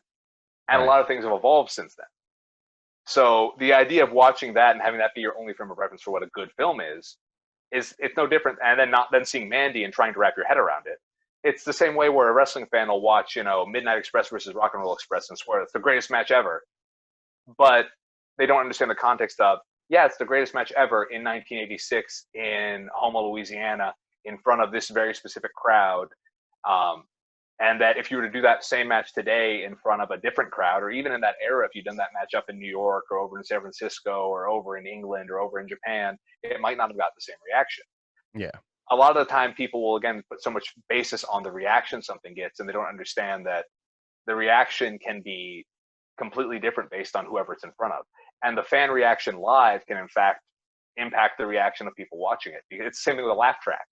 And a lot of things have evolved since then. So the idea of watching that and having that be your only frame of reference for what a good film is it's no different. And then seeing Mandy and trying to wrap your head around it. It's the same way where a wrestling fan will watch, Midnight Express versus Rock and Roll Express and swear it's the greatest match ever. But they don't understand the context of, yeah, it's the greatest match ever in 1986 in Houma, Louisiana, in front of this very specific crowd. And that if you were to do that same match today in front of a different crowd, or even in that era, if you'd done that match up in New York or over in San Francisco or over in England or over in Japan, it might not have got the same reaction. Yeah. A lot of the time people will, again, put so much basis on the reaction something gets, and they don't understand that the reaction can be completely different based on whoever it's in front of. And the fan reaction live can, in fact, impact the reaction of people watching it. It's the same thing with a laugh track.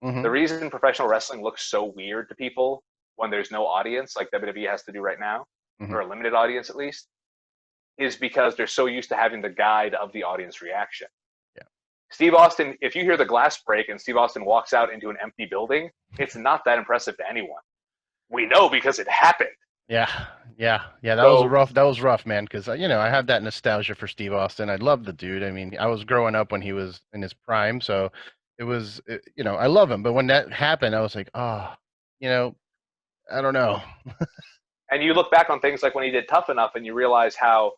Mm-hmm. The reason professional wrestling looks so weird to people when there's no audience, like WWE has to do right now, or a limited audience at least, is because they're so used to having the guide of the audience reaction. Yeah. Steve Austin, if you hear the glass break and Steve Austin walks out into an empty building, it's not that impressive to anyone. We know because it happened. Yeah. That was rough, man. Because I have that nostalgia for Steve Austin. I love the dude. I mean, I was growing up when he was in his prime, so I love him. But when that happened, I was like, I don't know. And you look back on things like when he did Tough Enough, and you realize how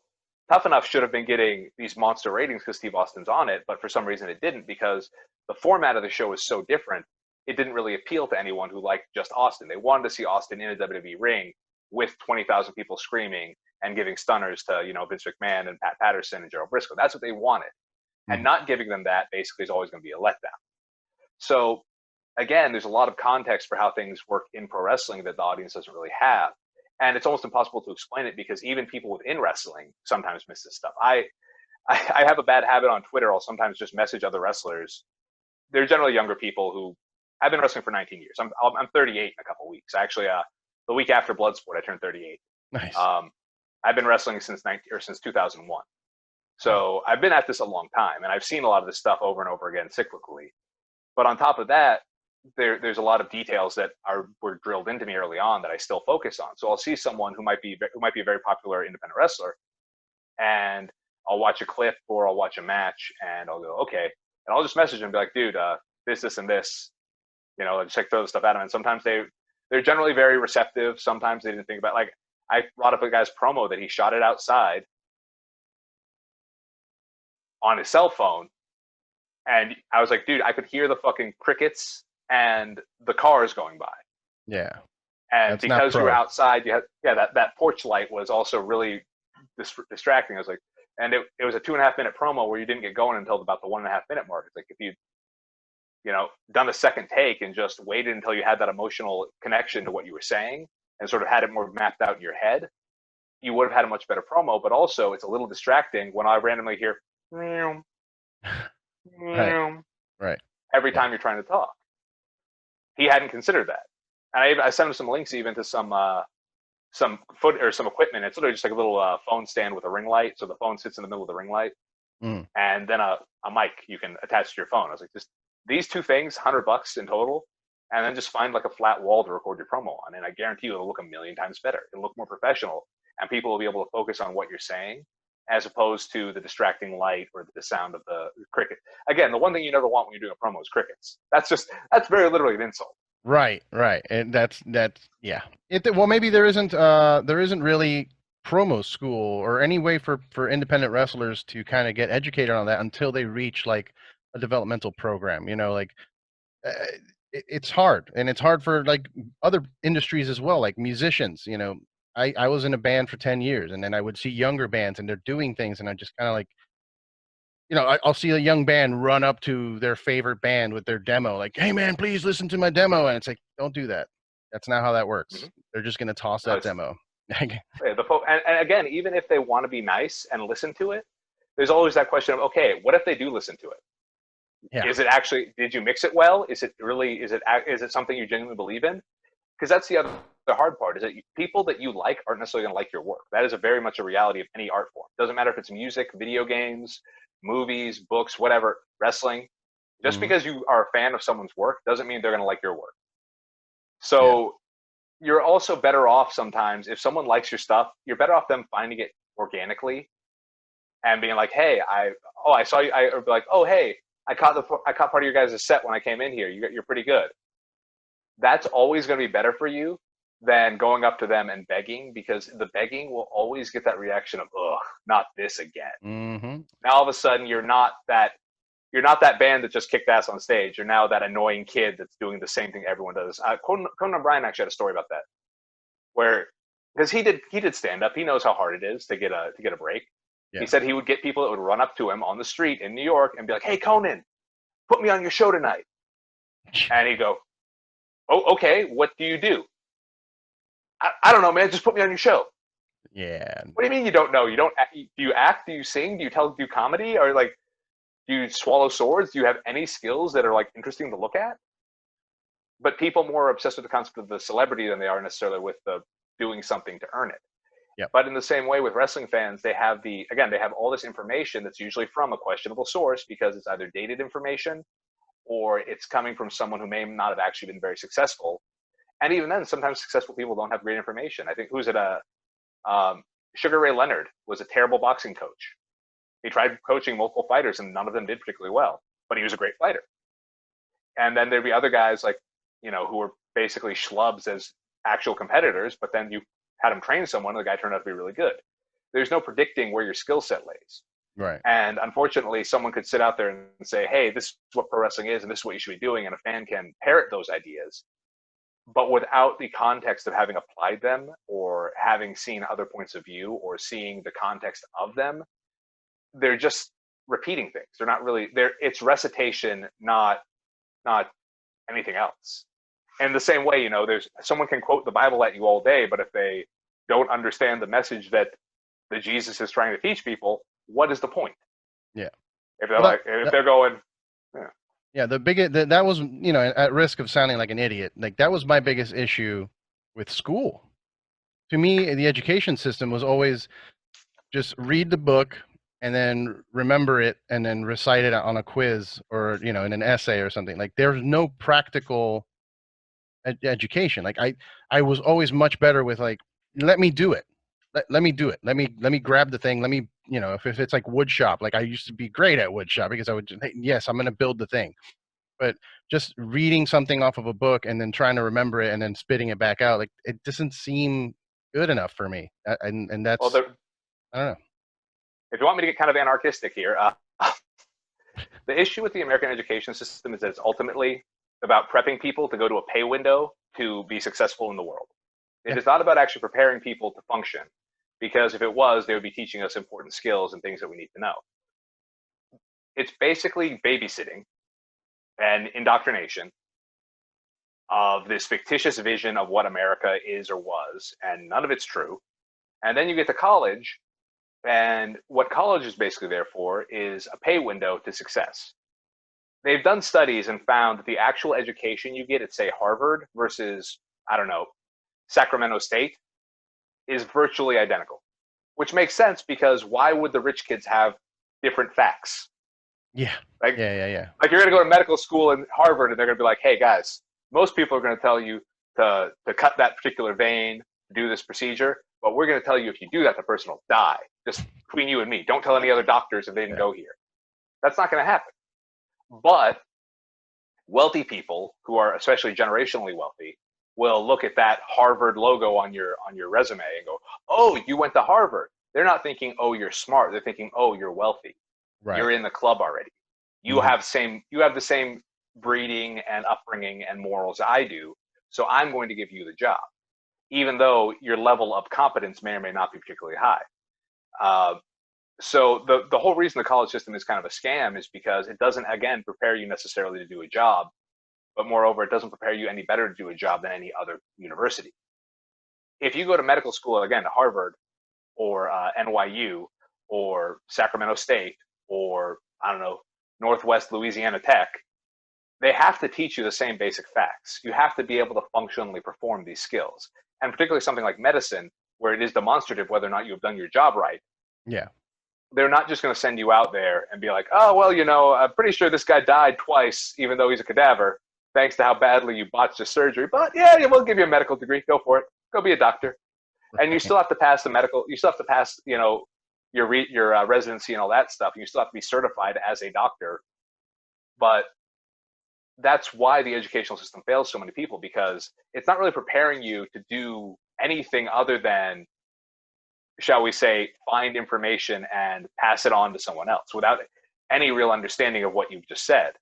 Tough Enough should have been getting these monster ratings because Steve Austin's on it, but for some reason it didn't, because the format of the show is so different. It didn't really appeal to anyone who liked just Austin. They wanted to see Austin in a WWE ring with 20,000 people screaming and giving stunners to, Vince McMahon and Pat Patterson and Gerald Briscoe. That's what they wanted. And not giving them that basically is always going to be a letdown. So again, there's a lot of context for how things work in pro wrestling that the audience doesn't really have. And it's almost impossible to explain it because even people within wrestling sometimes miss this stuff. I have a bad habit on Twitter. I'll sometimes just message other wrestlers. They're generally younger people who I've been wrestling for 19 years. I'm 38 in a couple of weeks. Actually, the week after Bloodsport, I turned 38. Nice. I've been wrestling since 2001. So I've been at this a long time, and I've seen a lot of this stuff over and over again cyclically. But on top of that, there's a lot of details that were drilled into me early on that I still focus on. So I'll see someone who might be a very popular independent wrestler, and I'll watch a clip or I'll watch a match, and I'll go, okay, and I'll just message them and be like, dude, this, and this, just like throw the stuff at them. And sometimes they're generally very receptive. Sometimes they didn't think about, like, I brought up a guy's promo that he shot it outside on his cell phone, and I was like, dude, I could hear the fucking crickets and the cars going by. Yeah. And that's because you were outside, you had that porch light was also really distracting. I was like, and it was a 2.5-minute promo where you didn't get going until about the 1.5-minute mark. It's like if you done a second take and just waited until you had that emotional connection to what you were saying and sort of had it more mapped out in your head, you would have had a much better promo. But also, it's a little distracting when I randomly hear right every time you're trying to talk. He hadn't considered that, and I sent him some links even to some foot or some equipment. It's literally just like a little phone stand with a ring light, so the phone sits in the middle of the ring light, and then a mic you can attach to your phone. I was like, just these two things, $100 in total, and then just find like a flat wall to record your promo on, and I guarantee you it'll look a million times better. It'll look more professional, and people will be able to focus on what you're saying as opposed to the distracting light or the sound of the cricket. Again, the one thing you never want when you're doing a promo is crickets. That's very literally an insult. Right. And that's yeah. Well, maybe there isn't really promo school or any way for independent wrestlers to kind of get educated on that until they reach like a developmental program. Like uh, it's hard, and it's hard for like other industries as well, like musicians. I was in a band for 10 years, and then I would see younger bands and they're doing things, and I'm just kind of like, I'll see a young band run up to their favorite band with their demo, like, "Hey, man, please listen to my demo." And it's like, don't do that. That's not how that works. Mhm. They're just going to toss No, that demo. yeah, and again, even if they want to be nice and listen to it, there's always that question of, okay, what if they do listen to it? Yeah. Is it actually? Did you mix it well? Is it really? Is it something you genuinely believe in? Because that's the hard part, is that people that you like aren't necessarily going to like your work. That is a very much a reality of any art form. Doesn't matter if it's music, video games, movies, books, whatever, wrestling. Just Mhm. because you are a fan of someone's work doesn't mean they're going to like your work. Yeah. So you're also better off sometimes if someone likes your stuff. You're better off them finding it organically and being like, "Hey, I saw you." Or be like, "Oh, hey, I caught part of your guys' set when I came in here. You're pretty good." That's always going to be better for you than going up to them and begging, because the begging will always get that reaction of, "Ugh, not this again." Mhm. Now all of a sudden you're not that band that just kicked ass on stage. You're now that annoying kid that's doing the same thing everyone does. Conan O'Brien actually had a story about that, where, because he did stand up, he knows how hard it is to get a break. He Yeah. said he would get people that would run up to him on the street in New York and be like, "Hey, Conan, put me on your show tonight," and he'd go, "Oh, okay, what do you do?" I don't know, man. Just put me on your show. Yeah. What do you mean you don't know? You don't? Do you act? Do you sing? Do comedy? Or like, do you swallow swords? Do you have any skills that are like interesting to look at? But people more obsessed with the concept of the celebrity than they are necessarily with the doing something to earn it. Yep. But in the same way with wrestling fans, they have all this information that's usually from a questionable source, because it's either dated information or it's coming from someone who may not have actually been very successful. And even then, sometimes successful people don't have great information. I think um, Sugar Ray Leonard was a terrible boxing coach. He tried coaching multiple fighters, and none of them did particularly well. But he was a great fighter. And then there'd be other guys like, who were basically schlubs as actual competitors. But then you had him train someone, and the guy turned out to be really good. There's no predicting where your skill set lays. Right. And unfortunately, someone could sit out there and say, "Hey, this is what pro wrestling is, and this is what you should be doing," and a fan can parrot those ideas, but without the context of having applied them or having seen other points of view or seeing the context of them, they're just repeating things. They're not really there. It's recitation, not anything else. In the same way, there's someone can quote the Bible at you all day, but if they don't understand the message that Jesus is trying to teach people, what is the point? Yeah. If they're Well, like, if they're going, yeah. yeah, that was, at risk of sounding like an idiot. Like that was my biggest issue with school. To me, the education system was always just read the book and then remember it and then recite it on a quiz or, in an essay or something. Like there's no practical education. Like I was always much better with like, let me do it. Let me do it. Let me grab the thing. Let me, if it's like wood shop, like I used to be great at wood shop because I would just, hey, yes, I'm going to build the thing. But just reading something off of a book and then trying to remember it and then spitting it back out, like it doesn't seem good enough for me. And Well, that's, I don't know. if you want me to get kind of anarchistic here, the issue with the American education system is that it's ultimately about prepping people to go to a pay window to be successful in the world. It Yeah. is not about actually preparing people to function, because if it was, they would be teaching us important skills and things that we need to know. It's basically babysitting and indoctrination of this fictitious vision of what America is or was, and none of it's true. And then you get to college, and what college is basically there for is a pay window to success. They've done studies and found that the actual education you get at, say, Harvard versus, I don't know, Sacramento State is virtually identical, which makes sense, because why would the rich kids have different facts? Yeah. Like, Yeah. like you're going to go to medical school in Harvard, and they're going to be like, "Hey, guys, most people are going to tell you to cut that particular vein, do this procedure, but we're going to tell you if you do that, the person will die. Just between you and me. Don't tell any other doctors if they didn't go here." That's not going to happen. But wealthy people who are especially generationally wealthy will look at that Harvard logo on your resume and go, oh, you went to Harvard. They're not thinking, oh, you're smart. They're thinking, oh, you're wealthy. Right. You're in the club already. You have the same breeding and upbringing and morals I do. So I'm going to give you the job, even though your level of competence may or may not be particularly high. So the whole reason the college system is kind of a scam is because it doesn't, again, prepare you necessarily to do a job, but moreover, it doesn't prepare you any better to do a job than any other university. If you go to medical school, again, Harvard or NYU or Sacramento State or, I don't know, Northwest Louisiana Tech, they have to teach you the same basic facts. You have to be able to functionally perform these skills. And particularly something like medicine, where it is demonstrative whether or not you have done your job right. Yeah. They're not just going to send you out there and be like, oh, well, you know, I'm pretty sure this guy died twice, even though he's a cadaver, thanks to how badly you botched his surgery. But yeah, we'll give you a medical degree. Go for it. Go be a doctor. And you still have to pass the medical, you still have to pass, you know, your residency and all that stuff. You still have to be certified as a doctor. But that's why the educational system fails so many people, because it's not really preparing you to do anything other than, shall we say, find information and pass it on to someone else without any real understanding of what you've just said.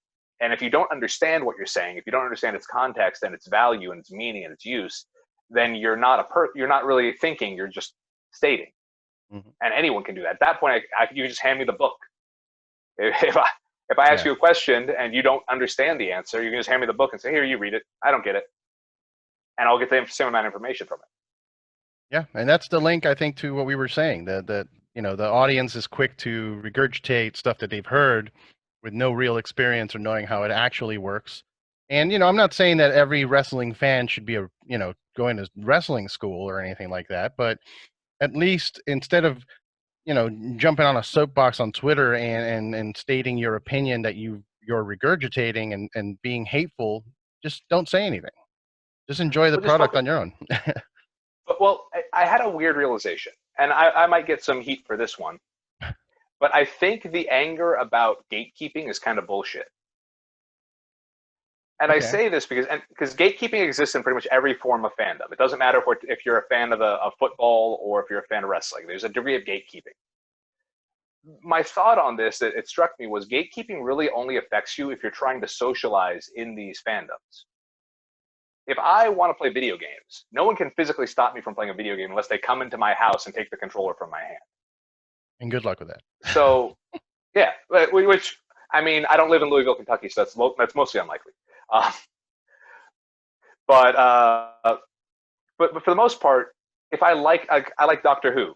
And if you don't understand what you're saying, if you don't understand its context and its value and its meaning and its use, then you're not you're not really thinking, you're just stating. And anyone can do that. At that point, you just hand me the book. If I ask you a question and you don't understand the answer, you can just hand me the book and say, here, you read it. I don't get it. And I'll get the same amount of information from it. Yeah, and that's the link, I think, to what we were saying, that you know, the audience is quick to regurgitate stuff that they've heard with no real experience or knowing how it actually works. And, you know, I'm not saying that every wrestling fan should be going to wrestling school or anything like that, but at least instead of, you know, jumping on a soapbox on Twitter and stating your opinion that you're regurgitating and being hateful, just don't say anything. Just enjoy the product on your own. Well, I had a weird realization, and I might get some heat for this one, but I think the anger about gatekeeping is kind of bullshit. And I say this because gatekeeping exists in pretty much every form of fandom. It doesn't matter if you're a fan of football or if you're a fan of wrestling. There's a degree of gatekeeping. My thought on this, that it struck me, was gatekeeping really only affects you if you're trying to socialize in these fandoms. If I want to play video games, no one can physically stop me from playing a video game unless they come into my house and take the controller from my hand. And good luck with that. So, yeah, which, I mean, I don't live in Louisville, Kentucky, so that's mostly unlikely. But for the most part, if I like Doctor Who,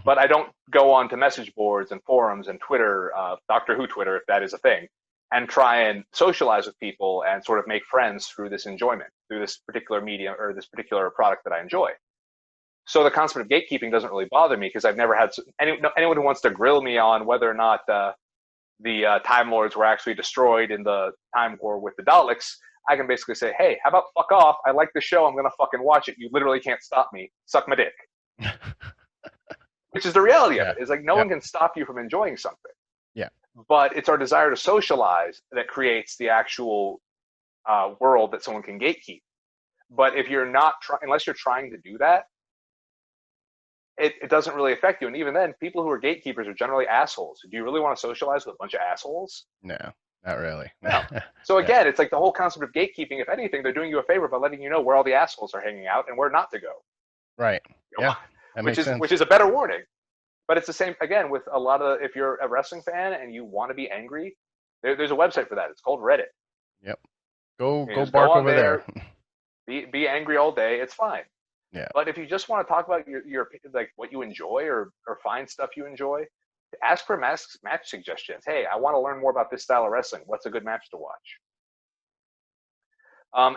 but I don't go on to message boards and forums and Twitter, Doctor Who Twitter, if that is a thing, and try and socialize with people and sort of make friends through this enjoyment, through this particular medium or this particular product that I enjoy. So the concept of gatekeeping doesn't really bother me, because I've never had anyone who wants to grill me on whether or not the Time Lords were actually destroyed in the Time War with the Daleks. I can basically say, hey, how about fuck off? I like the show. I'm going to fucking watch it. You literally can't stop me. Suck my dick. Which is the reality of it. It's like no one can stop you from enjoying something. Yeah. But it's our desire to socialize that creates the actual world that someone can gatekeep. But if you're not unless you're trying to do that, it doesn't really affect you. And even then, people who are gatekeepers are generally assholes. Do you really want to socialize with a bunch of assholes? No, not really. No. So again, it's like the whole concept of gatekeeping. If anything, they're doing you a favor by letting you know where all the assholes are hanging out and where not to go. Right. Yeah. Which is a better warning. But it's the same, again, with a lot of, if you're a wrestling fan and you want to be angry, there's a website for that. It's called Reddit. Yep. Go bark over there. Be angry all day. It's fine. Yeah. But if you just want to talk about your like what you enjoy or find stuff you enjoy, ask for match suggestions. Hey, I want to learn more about this style of wrestling. What's a good match to watch?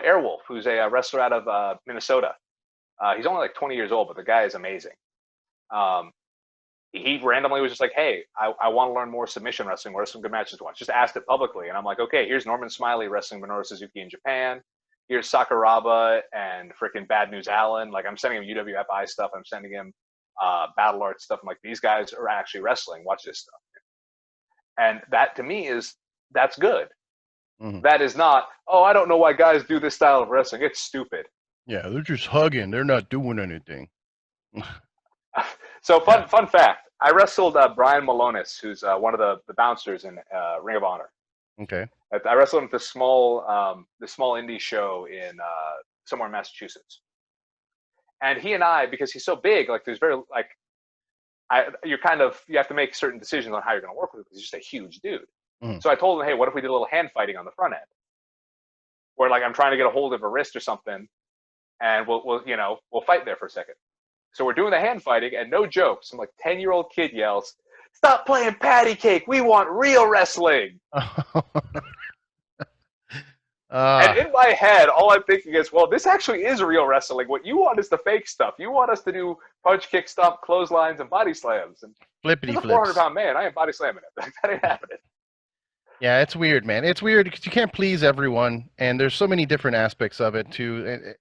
Airwolf, who's a wrestler out of Minnesota. He's only like 20 years old, but the guy is amazing. He randomly was just like, hey, I want to learn more submission wrestling. What are some good matches to watch? Just asked it publicly. And I'm like, okay, here's Norman Smiley wrestling Minoru Suzuki in Japan. Here's Sakuraba and freaking Bad News Allen. Like, I'm sending him UWFI stuff. I'm sending him Battle Art stuff. I'm like, these guys are actually wrestling. Watch this stuff. And that, to me, that's good. Mm-hmm. That is not, oh, I don't know why guys do this style of wrestling. It's stupid. Yeah, they're just hugging. They're not doing anything. So Yeah. fun fact: I wrestled Brian Malonis, who's one of the bouncers in Ring of Honor. Okay. I wrestled him at this small indie show in somewhere in Massachusetts. And he and I, because he's so big, like there's very like you have to make certain decisions on how you're going to work with him because he's just a huge dude. Mhm. So I told him, hey, what if we did a little hand fighting on the front end, where like I'm trying to get a hold of a wrist or something, and we'll fight there for a second. So we're doing the hand fighting, and no joke, some like 10-year-old kid yells, "Stop playing patty cake! We want real wrestling!" And in my head, all I'm thinking is, well, this actually is real wrestling. What you want is the fake stuff. You want us to do punch, kick, stomp, clotheslines, and body slams. And Flippity he's a flips. 400-pound man. I ain't body slamming it. That ain't happening. Yeah, it's weird, man. It's weird because you can't please everyone, and there's so many different aspects of it too.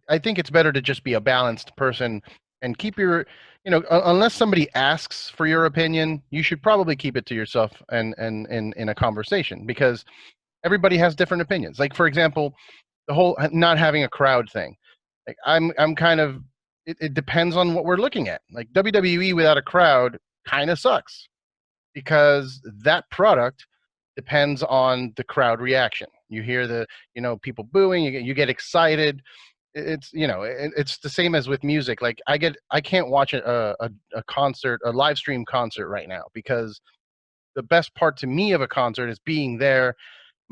I think it's better to just be a balanced person and keep your, unless somebody asks for your opinion, you should probably keep it to yourself and in a conversation, because everybody has different opinions. Like, for example, the whole not having a crowd thing. Like, I'm kind of, it depends on what we're looking at. Like, WWE without a crowd kind of sucks, because that product depends on the crowd reaction. You hear the, people booing, you get excited. It's the same as with music. Like, I can't watch a concert, a live stream concert right now, because the best part to me of a concert is being there,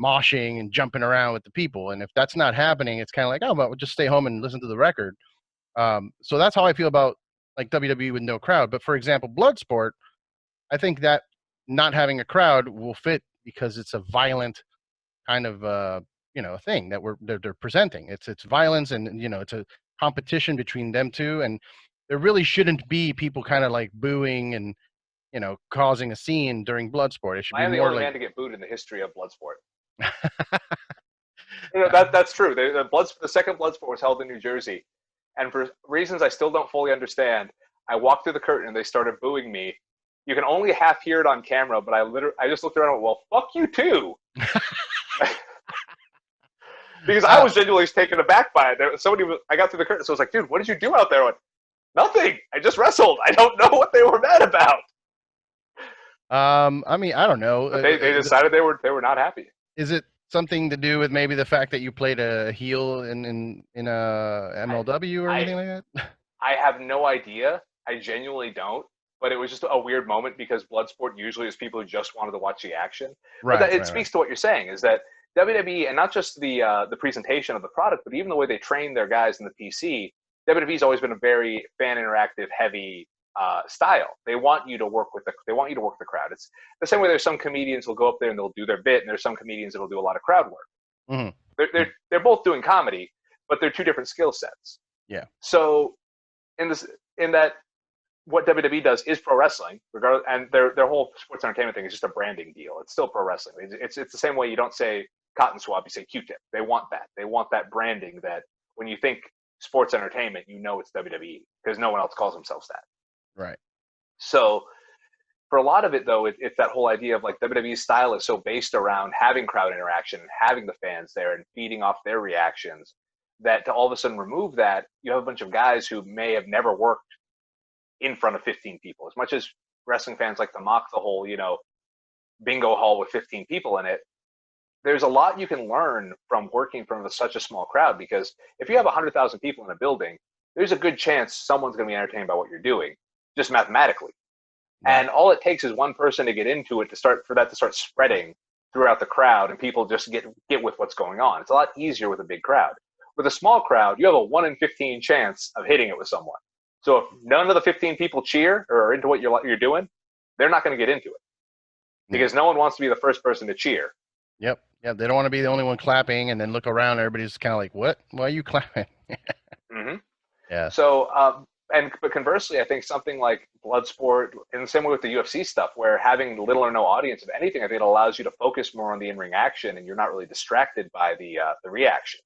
moshing and jumping around with the people. And if that's not happening, it's kind of like, oh, but we'll just stay home and listen to the record. So that's how I feel about like WWE with no crowd. But for example, Bloodsport, I think that not having a crowd will fit, because it's a violent kind of thing that they're presenting. It's violence, and it's a competition between them two, and there really shouldn't be people kind of like booing and causing a scene during Bloodsport. It should I be am the more only like man to get booed in the history of Bloodsport. That's true. The second Bloodsport was held in New Jersey, and for reasons I still don't fully understand, I walked through the curtain and they started booing me. You can only half hear it on camera, but I just looked around and went, well, fuck you too. Because I was genuinely taken aback by it. I got through the curtain, so I was like, dude, what did you do out there? I went, nothing. I just wrestled. I don't know what they were mad about. I mean, I don't know. But they decided they were not happy. Is it something to do with maybe the fact that you played a heel in a MLW or anything like that? I have no idea. I genuinely don't. But it was just a weird moment, because Bloodsport usually is people who just wanted to watch the action. Right. But it speaks to what you're saying, is that WWE, and not just the presentation of the product, but even the way they train their guys in the PC, WWE's always been a very fan interactive heavy style. They want you to work with the crowd. It's the same way there's some comedians who'll go up there and they'll do their bit, and there's some comedians that'll do a lot of crowd work. Mm-hmm. They're both doing comedy, but they're two different skill sets. Yeah. So in that, what WWE does is pro wrestling, regardless, and their whole sports entertainment thing is just a branding deal. It's still pro wrestling. It's the same way you don't say cotton swab, you say Q-tip. They want that. They want that branding, that when you think sports entertainment, it's WWE, because no one else calls themselves that. Right. So for a lot of it, though, it's that whole idea of like WWE's style is so based around having crowd interaction and having the fans there and feeding off their reactions, that to all of a sudden remove that, you have a bunch of guys who may have never worked in front of 15 people. As much as wrestling fans like to mock the whole, bingo hall with 15 people in it, there's a lot you can learn from working from such a small crowd, because if you have 100,000 people in a building, there's a good chance someone's going to be entertained by what you're doing, just mathematically. Right. And all it takes is one person to get into it for that to start spreading throughout the crowd, and people just get with what's going on. It's a lot easier with a big crowd. With a small crowd, you have a 1 in 15 chance of hitting it with someone. So if none of the 15 people cheer or are into what you're doing, they're not going to get into it, because no one wants to be the first person to cheer. Yep. Yeah. They don't want to be the only one clapping and then look around. Everybody's kind of like, what? Why are you clapping? Mm-hmm. Yeah. So, but conversely, I think something like Bloodsport, in the same way with the UFC stuff, where having little or no audience of anything, I think it allows you to focus more on the in-ring action, and you're not really distracted by the reaction.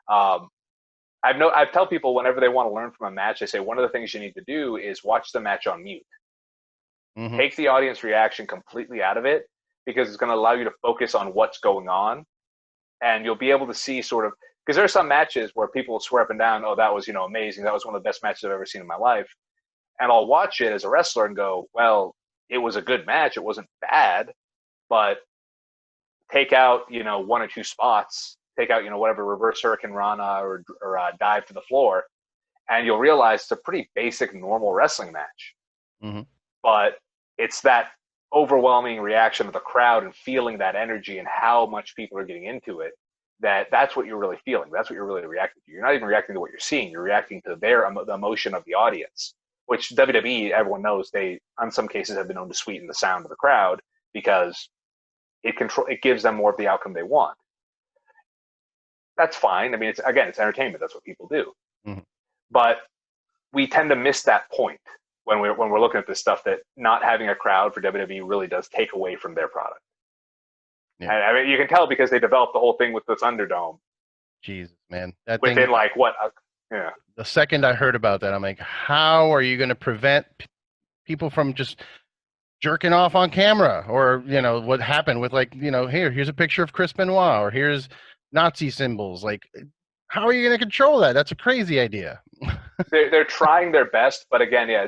I tell people whenever they want to learn from a match, I say one of the things you need to do is watch the match on mute. Mm-hmm. Take the audience reaction completely out of it, because it's going to allow you to focus on what's going on, and you'll be able to see sort of, because there are some matches where people will swear up and down, oh, that was amazing, that was one of the best matches I've ever seen in my life, and I'll watch it as a wrestler and go, well, it was a good match. It wasn't bad, but take out, one or two spots, take out, whatever reverse Hurricane Rana or dive to the floor, and you'll realize it's a pretty basic, normal wrestling match. Mm-hmm. But it's that overwhelming reaction of the crowd and feeling that energy and how much people are getting into it, that's what you're really feeling. That's what you're really reacting to. You're not even reacting to what you're seeing. You're reacting to the emotion of the audience, which WWE, everyone knows, they, in some cases, have been known to sweeten the sound of the crowd because it gives them more of the outcome they want. That's fine. I mean, it's entertainment. That's what people do. Mm-hmm. But we tend to miss that point when we're looking at this stuff, that not having a crowd for WWE really does take away from their product. Yeah. And I mean, you can tell because they developed the whole thing with the Thunderdome. Jesus, man. That within thing, like what? Yeah. The second I heard about that, I'm like, how are you going to prevent people from just jerking off on camera? Or, what happened with here's a picture of Chris Benoit, or here's Nazi symbols. Like, how are you going to control that? That's a crazy idea. They're trying their best, but again, yeah,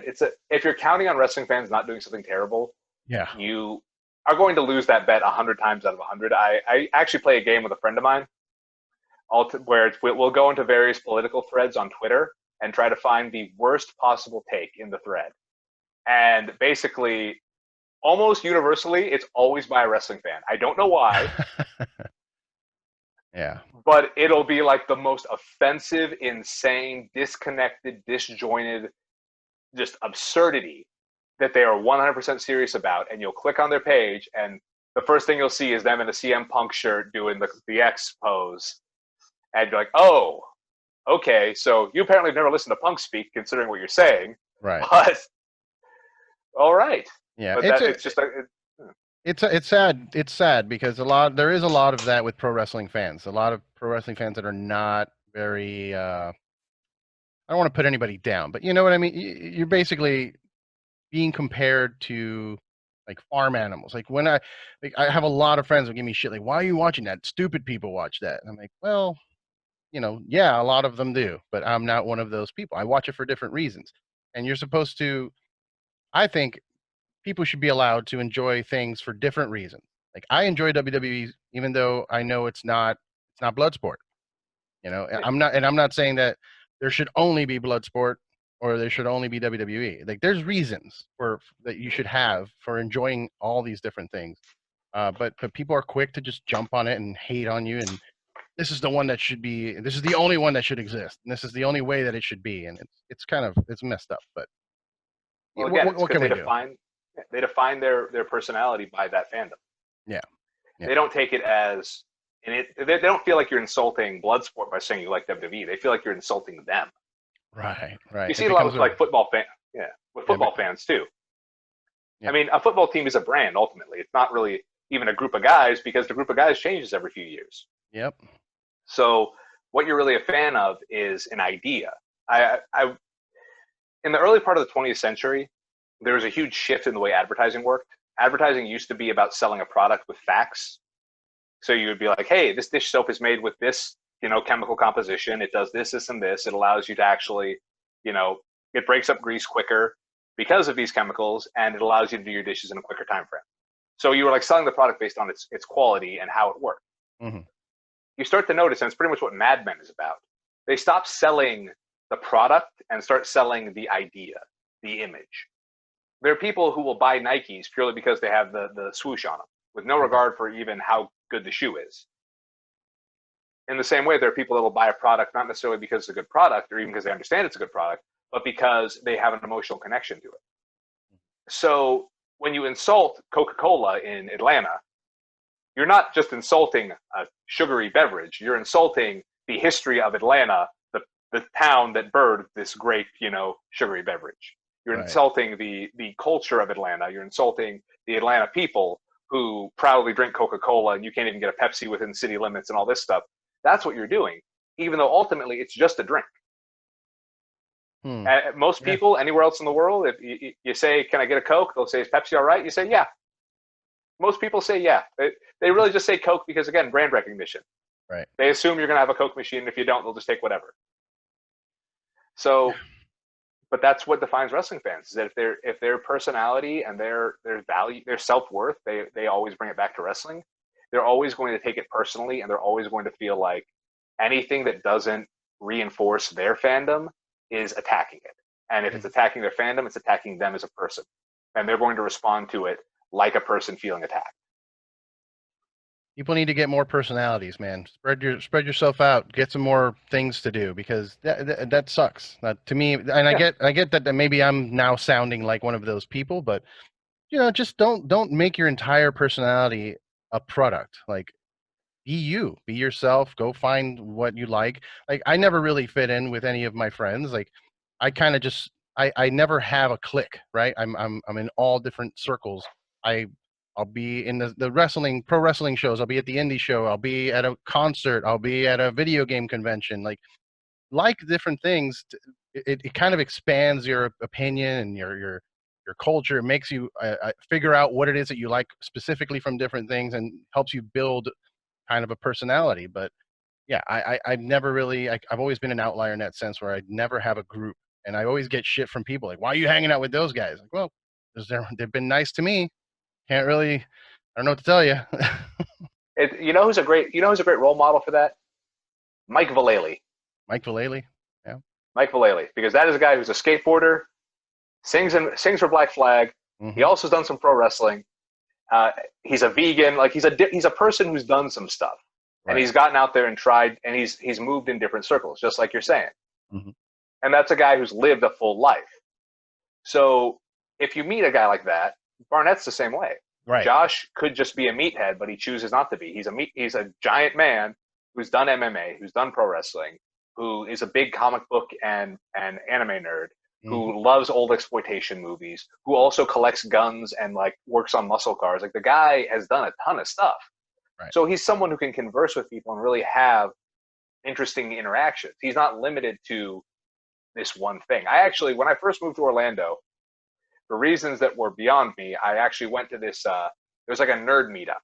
if you're counting on wrestling fans not doing something terrible, yeah, you are going to lose that bet 100 times out of 100. I actually play a game with a friend of mine, where we'll go into various political threads on Twitter and try to find the worst possible take in the thread. And basically, almost universally, it's always by a wrestling fan. I don't know why. Yeah. But it'll be like the most offensive, insane, disconnected, disjointed, just absurdity that they are 100% serious about. And you'll click on their page, and the first thing you'll see is them in a CM Punk shirt doing the X pose. And you're like, oh, okay, so you apparently have never listened to Punk speak, considering what you're saying. Right. But, all right. Yeah, but it's just it's sad. It's sad because there is a lot of that with pro wrestling fans. A lot of pro wrestling fans that are not very. I don't want to put anybody down, but you know what I mean. You're basically being compared to like farm animals. Like when I have a lot of friends who give me shit like, "Why are you watching that? Stupid people watch that." And I'm like, well, yeah, a lot of them do, but I'm not one of those people. I watch it for different reasons, and you're supposed to. I think people should be allowed to enjoy things for different reasons. Like I enjoy WWE, even though I know it's not blood sport. Yeah. I'm not saying that there should only be blood sport or there should only be WWE. Like there's reasons that you should have for enjoying all these different things. But people are quick to just jump on it and hate on you. And this is the one that should be. This is the only one that should exist. And this is the only way that it should be. And it's messed up. But well, again, what can we do? They define their personality by that fandom. Yeah. They don't take it as, and they don't feel like you're insulting Bloodsport by saying you like WWE. They feel like you're insulting them. Right. You see a lot with like football fans, with football fans too. Yeah. I mean, a football team is a brand ultimately. It's not really even a group of guys because the group of guys changes every few years. Yep. So what you're really a fan of is an idea. In the early part of the 20th century, there was a huge shift in the way advertising worked. Advertising used to be about selling a product with facts. So you would be like, hey, this dish soap is made with this, chemical composition. It does this, this, and this. It allows you to actually, it breaks up grease quicker because of these chemicals, and it allows you to do your dishes in a quicker time frame. So you were like selling the product based on its quality and how it worked. Mm-hmm. You start to notice, and it's pretty much what Mad Men is about. They stop selling the product and start selling the idea, the image. There are people who will buy Nikes purely because they have the swoosh on them, with no regard for even how good the shoe is. In the same way, there are people that will buy a product not necessarily because it's a good product or even because they understand it's a good product, but because they have an emotional connection to it. So when you insult Coca-Cola in Atlanta, you're not just insulting a sugary beverage. You're insulting the history of Atlanta, the town that birthed this great, sugary beverage. You're right. Insulting the culture of Atlanta. You're insulting the Atlanta people who proudly drink Coca-Cola and you can't even get a Pepsi within city limits and all this stuff. That's what you're doing, even though ultimately it's just a drink. Most people anywhere else in the world, if you say, can I get a Coke? They'll say, is Pepsi all right? You say, yeah. Most people say, yeah. They really just say Coke because, again, brand recognition. Right. They assume you're going to have a Coke machine. And if you don't, they'll just take whatever. So but that's what defines wrestling fans, is that if their personality and their value, their self-worth, they always bring it back to wrestling. They're always going to take it personally, and they're always going to feel like anything that doesn't reinforce their fandom is attacking it. And if it's attacking their fandom, it's attacking them as a person, and they're going to respond to it like a person feeling attacked. People need to get more personalities, man. Spread yourself out. Get some more things to do, because that sucks. To me, and I get that maybe I'm now sounding like one of those people, but just don't make your entire personality a product. Like, be you, be yourself. Go find what you like. Like, I never really fit in with any of my friends. Like, I kind of just I never have a clique, right? I'm in all different circles. I'll be in the pro wrestling shows. I'll be at the indie show. I'll be at a concert. I'll be at a video game convention. Like different things. It kind of expands your opinion and your culture. It makes you figure out what it is that you like specifically from different things, and helps you build kind of a personality. But yeah, I've never really, I've always been an outlier in that sense, where I'd never have a group, and I always get shit from people like, why are you hanging out with those guys? Like, well, they've been nice to me. Can't really, I don't know what to tell you. Who's a great role model for that? Mike Vallely. Mike Vallely, yeah. Mike Vallely, because that is a guy who's a skateboarder, sings for Black Flag. Mm-hmm. He also has done some pro wrestling. He's a vegan. Like, he's a person who's done some stuff, right. And he's gotten out there and tried, and he's moved in different circles, just like you're saying. Mm-hmm. And that's a guy who's lived a full life. So if you meet a guy like that, Barnett's the same way. Right. Josh could just be a meathead, but he chooses not to be. He's a giant man who's done MMA, who's done pro wrestling, who is a big comic book and anime nerd, who loves old exploitation movies, who also collects guns and like works on muscle cars. Like, the guy has done a ton of stuff. Right. So he's someone who can converse with people and really have interesting interactions. He's not limited to this one thing. When I first moved to Orlando, for reasons that were beyond me, I actually went to this, there's like a nerd meetup.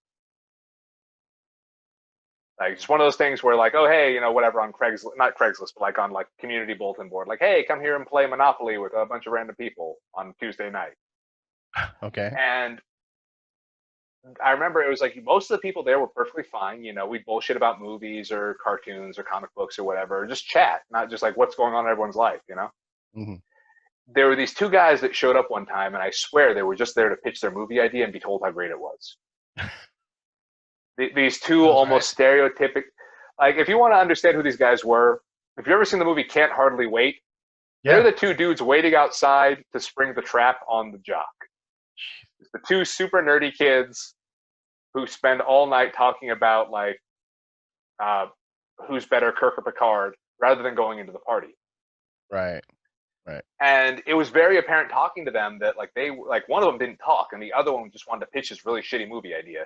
Like, it's one of those things where, like, oh, hey, whatever, on not Craigslist, but like on like community bulletin board, like, hey, come here and play Monopoly with a bunch of random people on Tuesday night. Okay. And I remember it was like, most of the people there were perfectly fine. We'd bullshit about movies or cartoons or comic books or whatever, or just chat, not just like what's going on in everyone's life, Mm-hmm. There were these two guys that showed up one time, and I swear they were just there to pitch their movie idea and be told how great it was. These two almost stereotypic, like, if you want to understand who these guys were, if you've ever seen the movie Can't Hardly Wait, they're the two dudes waiting outside to spring the trap on the jock. It's the two super nerdy kids who spend all night talking about, like, who's better, Kirk or Picard, rather than going into the party. Right. Right. And it was very apparent talking to them that, like, one of them didn't talk, and the other one just wanted to pitch this really shitty movie idea.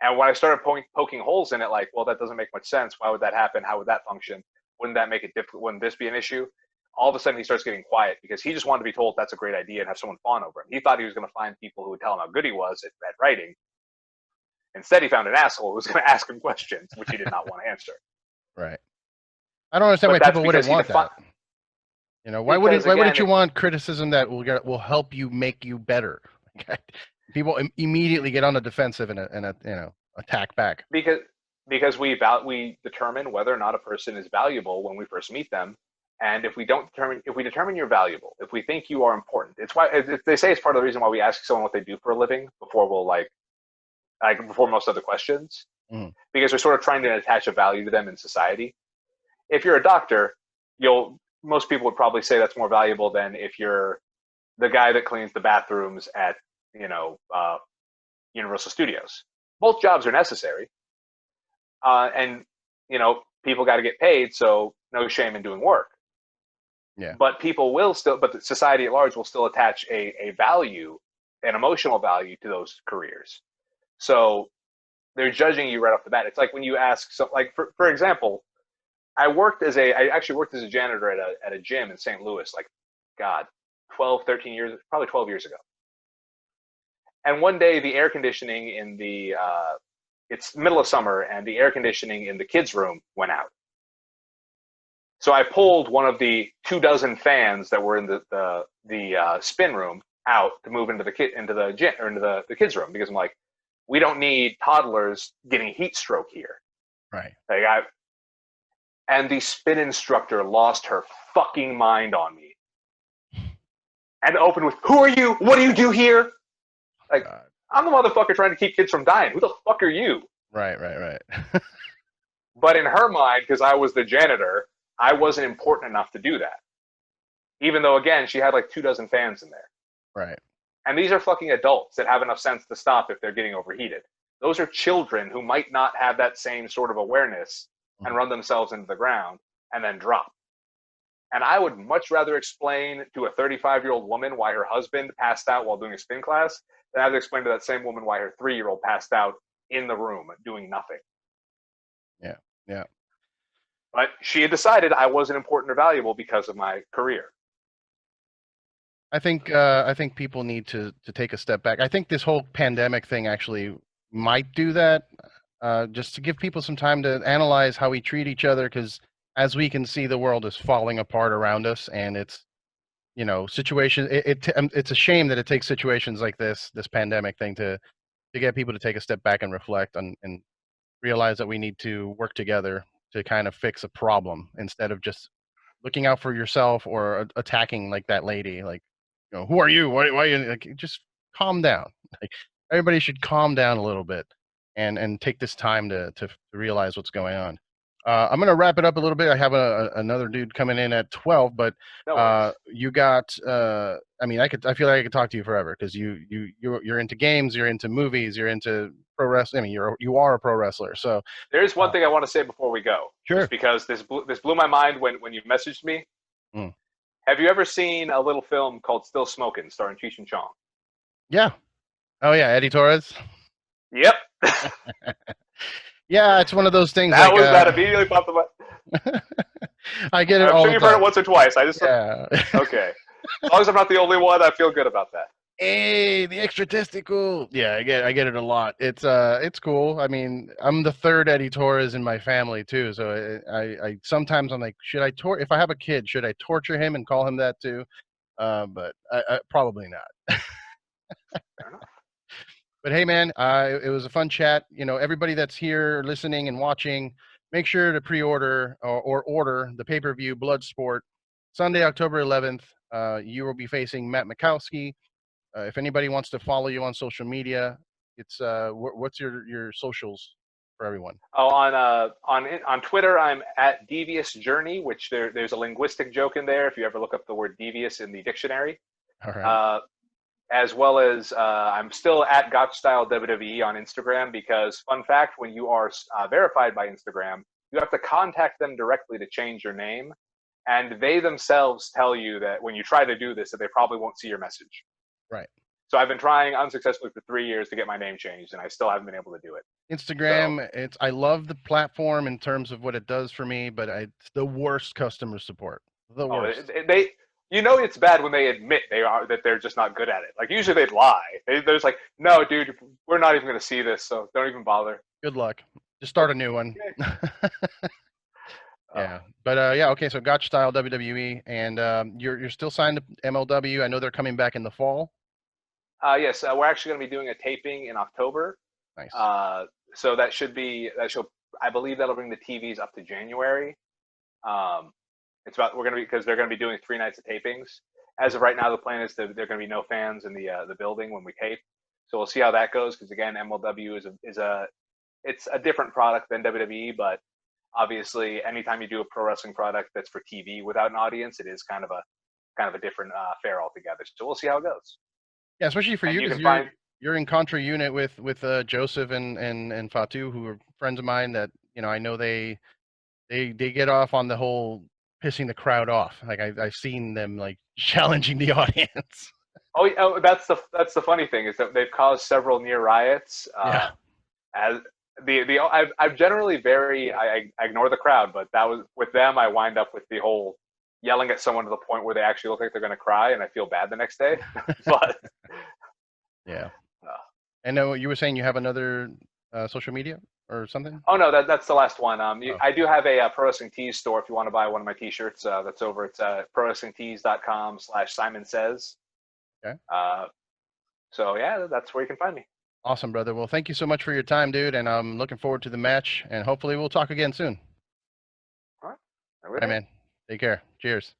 And when I started poking holes in it, like, well, that doesn't make much sense. Why would that happen? How would that function? Wouldn't that make it difficult? Wouldn't this be an issue? All of a sudden, he starts getting quiet because he just wanted to be told that's a great idea and have someone fawn over him. He thought he was going to find people who would tell him how good he was at writing. Instead, he found an asshole who was going to ask him questions, which he did not want to answer. Right. I don't understand why people wouldn't want that. Why wouldn't you want criticism that will help you make you better? People immediately get on the defensive and attack back. Because we determine whether or not a person is valuable when we first meet them, and if we determine you're valuable, if we think you are important, it's why they say it's part of the reason why we ask someone what they do for a living before we'll before most other questions, because we're sort of trying to attach a value to them in society. If you're a doctor, most people would probably say that's more valuable than if you're the guy that cleans the bathrooms at, Universal Studios. Both jobs are necessary. And people got to get paid, so no shame in doing work. Yeah. But the society at large will still attach a value, an emotional value to those careers. So they're judging you right off the bat. It's like when you ask, for example, I actually worked as a janitor at a gym in St. Louis, 13 years, probably 12 years ago. And one day the air conditioning in it's middle of summer, and the air conditioning in the kids' room went out. So I pulled one of the 24 fans that were in the spin room out to move into the gym or into the kids room, because I'm like, we don't need toddlers getting heat stroke here. Right. Like and the spin instructor lost her fucking mind on me and opened with, "Who are you? What do you do here?" Like, God. I'm the motherfucker trying to keep kids from dying. Who the fuck are you? Right. But in her mind, because I was the janitor, I wasn't important enough to do that. Even though, again, she had like 24 fans in there. Right. And these are fucking adults that have enough sense to stop if they're getting overheated. Those are children who might not have that same sort of awareness and run themselves into the ground and then drop. And I would much rather explain to a 35-year-old woman why her husband passed out while doing a spin class than have to explain to that same woman why her 3-year-old passed out in the room doing nothing. Yeah. But she had decided I wasn't important or valuable because of my career. I think people need to take a step back. I think this whole pandemic thing actually might do that, just to give people some time to analyze how we treat each other, because as we can see, the world is falling apart around us, and it's, situation. It's a shame that it takes situations like this pandemic thing to get people to take a step back and reflect and realize that we need to work together to kind of fix a problem, instead of just looking out for yourself or attacking like that lady. Like, who are you? Why are you, like, just calm down. Like, everybody should calm down a little bit and take this time to realize what's going on. I'm gonna wrap it up a little bit. I have another dude coming in at 12, but No you got. I mean, I feel like I could talk to you forever, because you're into games, you're into movies, you're into pro wrestling. I mean, you are a pro wrestler. So there's one thing I want to say before we go. Sure. Just because this blew my mind when you messaged me. Mm. Have you ever seen a little film called Still Smoking, starring Cheech and Chong? Yeah. Oh yeah, Eddie Torres. Yep. Yeah, it's one of those things. That immediately popped up. I get it I'm all sure the you've time. heard it once or twice. I just Yeah. Okay. As long as I'm not the only one, I feel good about that. Hey, the extra testicle. Yeah, I get it a lot. It's cool. I mean, I'm the third Eddie Torres in my family too, so I sometimes I'm like, should I if I have a kid, should I torture him and call him that too? But I probably not. Fair enough. But hey, man, it was a fun chat. Everybody that's here listening and watching, make sure to pre-order or order the pay-per-view Bloodsport Sunday, October 11th. You will be facing Matt Mikowski. If anybody wants to follow you on social media, it's what's your socials for everyone? Oh, on Twitter, I'm at Devious Journey, which there's a linguistic joke in there if you ever look up the word devious in the dictionary. All right. As well as I'm still at Gotchstyle WWE on Instagram, because fun fact, when you are verified by Instagram, you have to contact them directly to change your name, and they themselves tell you that when you try to do this, that they probably won't see your message. Right. So I've been trying unsuccessfully for 3 years to get my name changed, and I still haven't been able to do it. Instagram, I love the platform in terms of what it does for me, but it's the worst customer support. The worst. It's bad when they admit that they're just not good at it. Like, usually they'd lie. They're just like, no, dude, we're not even going to see this, so don't even bother. Good luck. Just start a new one. Yeah, but yeah, okay. So Gotch Style WWE, and you're still signed to MLW. I know they're coming back in the fall. Yes, we're actually going to be doing a taping in October. Nice. So I believe that'll bring the TVs up to January. Because they're going to be doing 3 nights of tapings. As of right now, the plan is that there are going to be no fans in the building when we tape. So we'll see how that goes. Because again, MLW it's a different product than WWE, but obviously, anytime you do a pro wrestling product that's for TV without an audience, it is kind of a different fare altogether. So we'll see how it goes. Yeah, especially for you, because you're in contra unit with Joseph and Fatu, who are friends of mine that I know they get off on the whole pissing the crowd off. Like I've seen them like challenging the audience. Oh, that's the funny thing, is that they've caused several near riots. Yeah. As I'm generally I ignore the crowd, but that was with them. I wind up with the whole yelling at someone to the point where they actually look like they're going to cry, and I feel bad the next day. But yeah. And you were saying you have another social media? or something? Oh no, that's the last one. Oh, I do have a Pro Wrestling Tees store if you want to buy one of my T-shirts. That's over at prowrestlingtees.com/Simon Says. okay. So yeah, that's where you can find me. Awesome, brother. Well, thank you so much for your time, dude, and I'm looking forward to the match, and hopefully we'll talk again soon. All right. Have a All good right, day. man. Take care. Cheers.